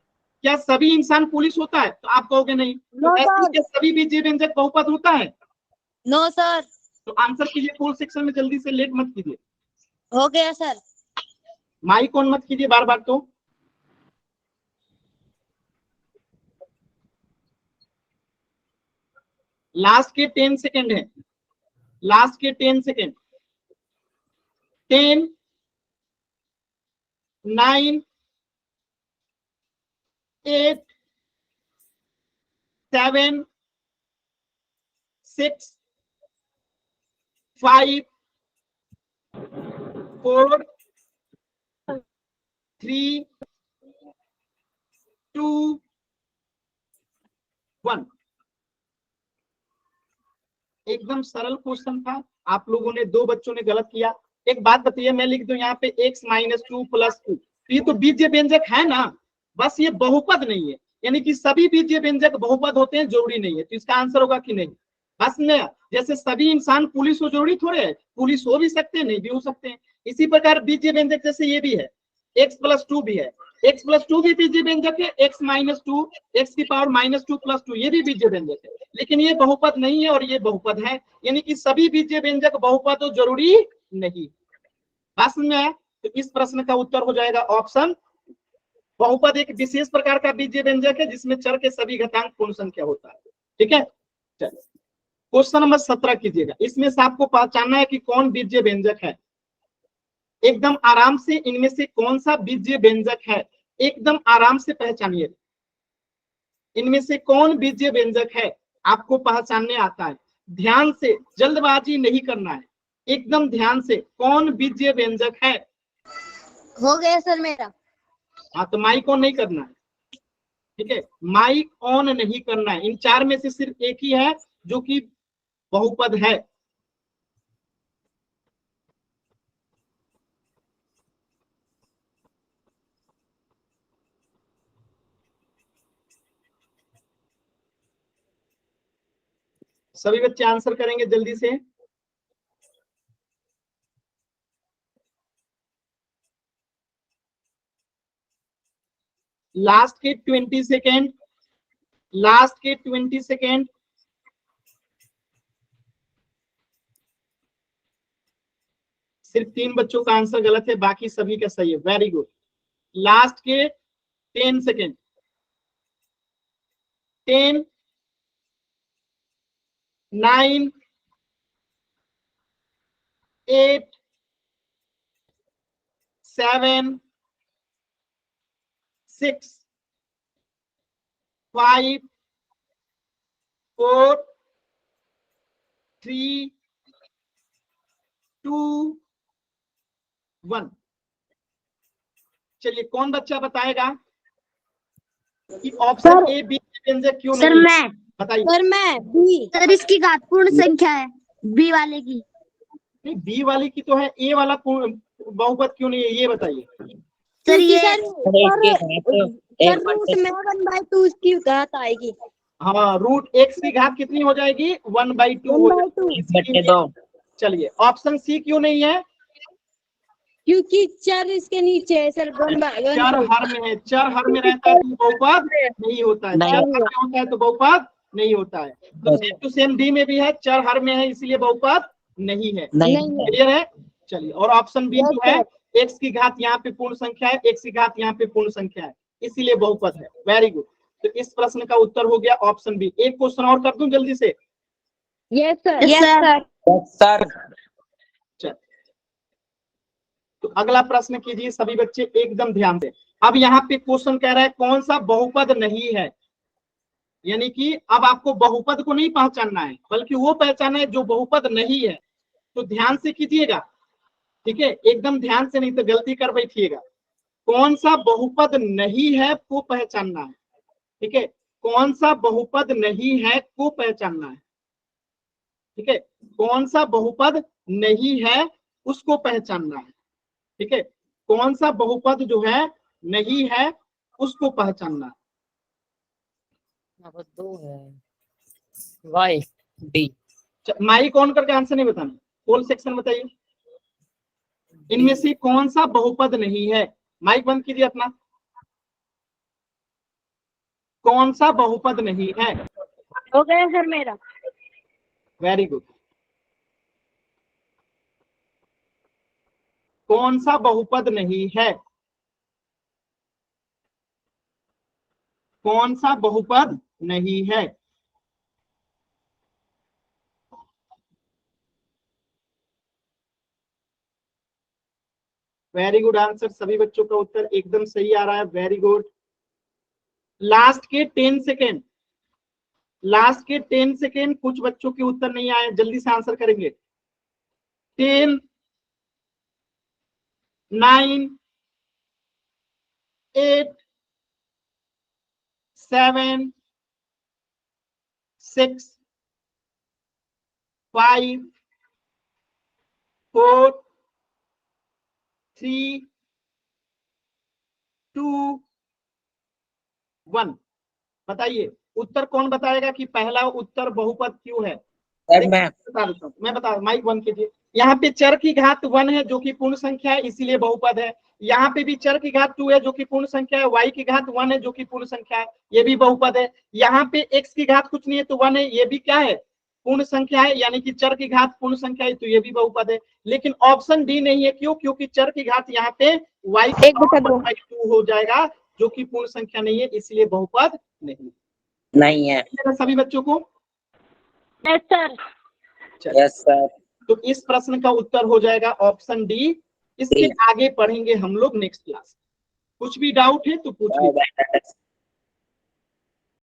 क्या सभी इंसान पुलिस होता है? तो आप कहोगे नहीं। तो ऐसे क्या सभी बीजीय व्यंजक बहुपद होता है? No sir. तो आंसर कीजिए पोल सेक्शन में जल्दी से, लेट मत कीजिए। हो गया सर। माइक ऑन मत कीजिए बार बार। तो लास्ट के 10 सेकेंड है, लास्ट के 10 सेकेंड। 10, 9, 8, 7, 6, 5, 4, 3, 2, 1। एकदम सरल क्वेश्चन था। आप लोगों ने, 2 बच्चों ने गलत किया। एक बात बताइए, मैं लिख दूं यहाँ पे x - 2 + 2, ये तो बीजीय व्यंजक है ना, बस ये बहुपद नहीं है। यानी कि सभी बीजीय व्यंजक बहुपद होते हैं, जरूरी नहीं है। तो इसका आंसर होगा कि नहीं? बस में जैसे सभी इंसान पुलिस हो, जरूरी थोड़े है, पुलिस हो भी सकते हैं, नहीं भी हो सकते हैं। इसी प्रकार बीजीय व्यंजक जैसे ये भी है, x + 2 भी है, x + 2 भी बीजीय व्यंजक है, x - 2, x की पावर -2 + 2 ये भी बीजीय व्यंजक है, लेकिन ये बहुपद नहीं है और ये बहुपद है। यानी कि सभी बीजीय व्यंजक बहुपद हो, जरूरी नहीं। बस में तो इस प्रश्न का उत्तर हो जाएगा ऑप्शन। बहुपद एक विशेष प्रकार का बीजीय व्यंजक है जिसमें चर के सभी घातांक पूर्ण संख्या होता है। ठीक है, चलिए क्वेश्चन नंबर 17 कीजिएगा। इसमें से आपको पहचानना है कि कौन बीजीय व्यंजक है। एकदम आराम से इनमें से कौन सा बीजीय व्यंजक है, एकदम आराम से पहचानिए। इनमें से कौन बीजीय व्यंजक है आपको पहचानने आता है। ध्यान से, जल्दबाजी नहीं करना है, एकदम ध्यान से। कौन बीजीय व्यंजक है? हो गया सर मेरा। हाँ, तो माइक ऑन नहीं करना है। ठीक है, माइक ऑन नहीं करना है। इन 4 में से सिर्फ एक ही है जो कि बहुपद है। सभी बच्चे आंसर करेंगे जल्दी से। लास्ट के 20 सेकेंड, लास्ट के 20 सेकेंड। सिर्फ 3 बच्चों का आंसर गलत है, बाकी सभी का सही है। Very good. लास्ट के 10 सेकेंड। 10, 9, 8, 7, 6, 5, 4, 3, 2, 1। चलिए कौन बच्चा बताएगा कि ऑप्शन ए बी व्यंजक क्यों सर नहीं है? मैं। बताइए। सर मैं बी। सर इसकी घात पूर्ण संख्या है, बी वाले की। नहीं, बी वाली की तो है, ए वाला बहुपद क्यों नहीं है ये बताइए। सर ये सर रूट में 1/2 उसकी घात आएगी। हाँ, रूट एक्स की घात कितनी हो जाएगी 1/2 हो जाएगी। 1/2। चलिए ऑप्शन सी क्यों नहीं है? क्योंकि चर इसके नीचे है सर, चर हर में है, चर हर में रहता है तो बहुपद नहीं होता है, नहीं। चर हर में होता है तो बहुपद नहीं होता है। तो सेम टू सेम डी में भी है, चर हर में है इसलिए बहुपद नहीं है। नहीं। क्लियर है? चलिए, और ऑप्शन बी जो है एक्स की घात यहाँ पे पूर्ण संख्या है, एक्स की घात यहाँ पे पूर्ण संख्या है, इसीलिए बहुपद है। Very good. तो इस प्रश्न का उत्तर हो गया ऑप्शन बी। एक क्वेश्चन और कर दूं जल्दी से? Yes sir. Yes sir. Yes sir. चल, तो अगला प्रश्न कीजिए सभी बच्चे एकदम ध्यान से। अब यहाँ पे क्वेश्चन कह रहा है कौन सा बहुपद नहीं है, यानी कि अब आपको बहुपद को नहीं पहचानना है बल्कि वो पहचाना है जो बहुपद नहीं है। तो ध्यान से कीजिएगा, ठीक है, एकदम ध्यान से, नहीं तो गलती कर बैठिएगा। कौन सा बहुपद नहीं है वो पहचानना है, ठीक है, कौन सा बहुपद नहीं है वो पहचानना है, ठीक है, कौन सा बहुपद नहीं है उसको पहचानना है, ठीक है, कौन सा बहुपद जो है नहीं है उसको पहचानना है। दो है वाई डी। माइक ऑन करके आंसर नहीं बताना, होल सेक्शन बताइए। इनमें से कौन सा बहुपद नहीं है? माइक बंद कीजिए अपना। कौन सा बहुपद नहीं है? हो गया सर मेरा। Very good. कौन सा बहुपद नहीं है? कौन सा बहुपद नहीं है? वेरी गुड आंसर, सभी बच्चों का उत्तर एकदम सही आ रहा है। Very good. लास्ट के 10 सेकेंड, लास्ट के 10 सेकेंड, कुछ बच्चों के उत्तर नहीं आए, जल्दी से आंसर करेंगे। 10, 9, 8, 7, 6, 5, 4, 3, 2, 1। बताइए उत्तर कौन बताएगा कि पहला उत्तर बहुपद क्यों है? सर मैं बता देता हूं, मैं बता, माइक बंद कीजिए। यहाँ पे चर की घात 1 है जो कि पूर्ण संख्या है इसीलिए बहुपद है। यहाँ पे भी चर की घात 2 है जो कि पूर्ण संख्या है, y की घात 1 है जो कि पूर्ण संख्या है, ये भी बहुपद है। यहाँ पे x की घात कुछ नहीं है तो 1 है, ये भी क्या है? पूर्ण संख्या है, यानी कि चर की घात पूर्ण संख्या है तो ये भी बहुपद है। लेकिन ऑप्शन डी नहीं है, क्यों? क्योंकि चर की घात यहाँ पे y 1/2 हो जाएगा जो कि पूर्ण संख्या नहीं है, इसलिए बहुपद नहीं है। सभी बच्चों को। Yes sir. Yes sir. तो इस प्रश्न का उत्तर हो जाएगा ऑप्शन डी। इसके आगे पढ़ेंगे हम लोग नेक्स्ट क्लास। कुछ भी डाउट है तो पूछिए।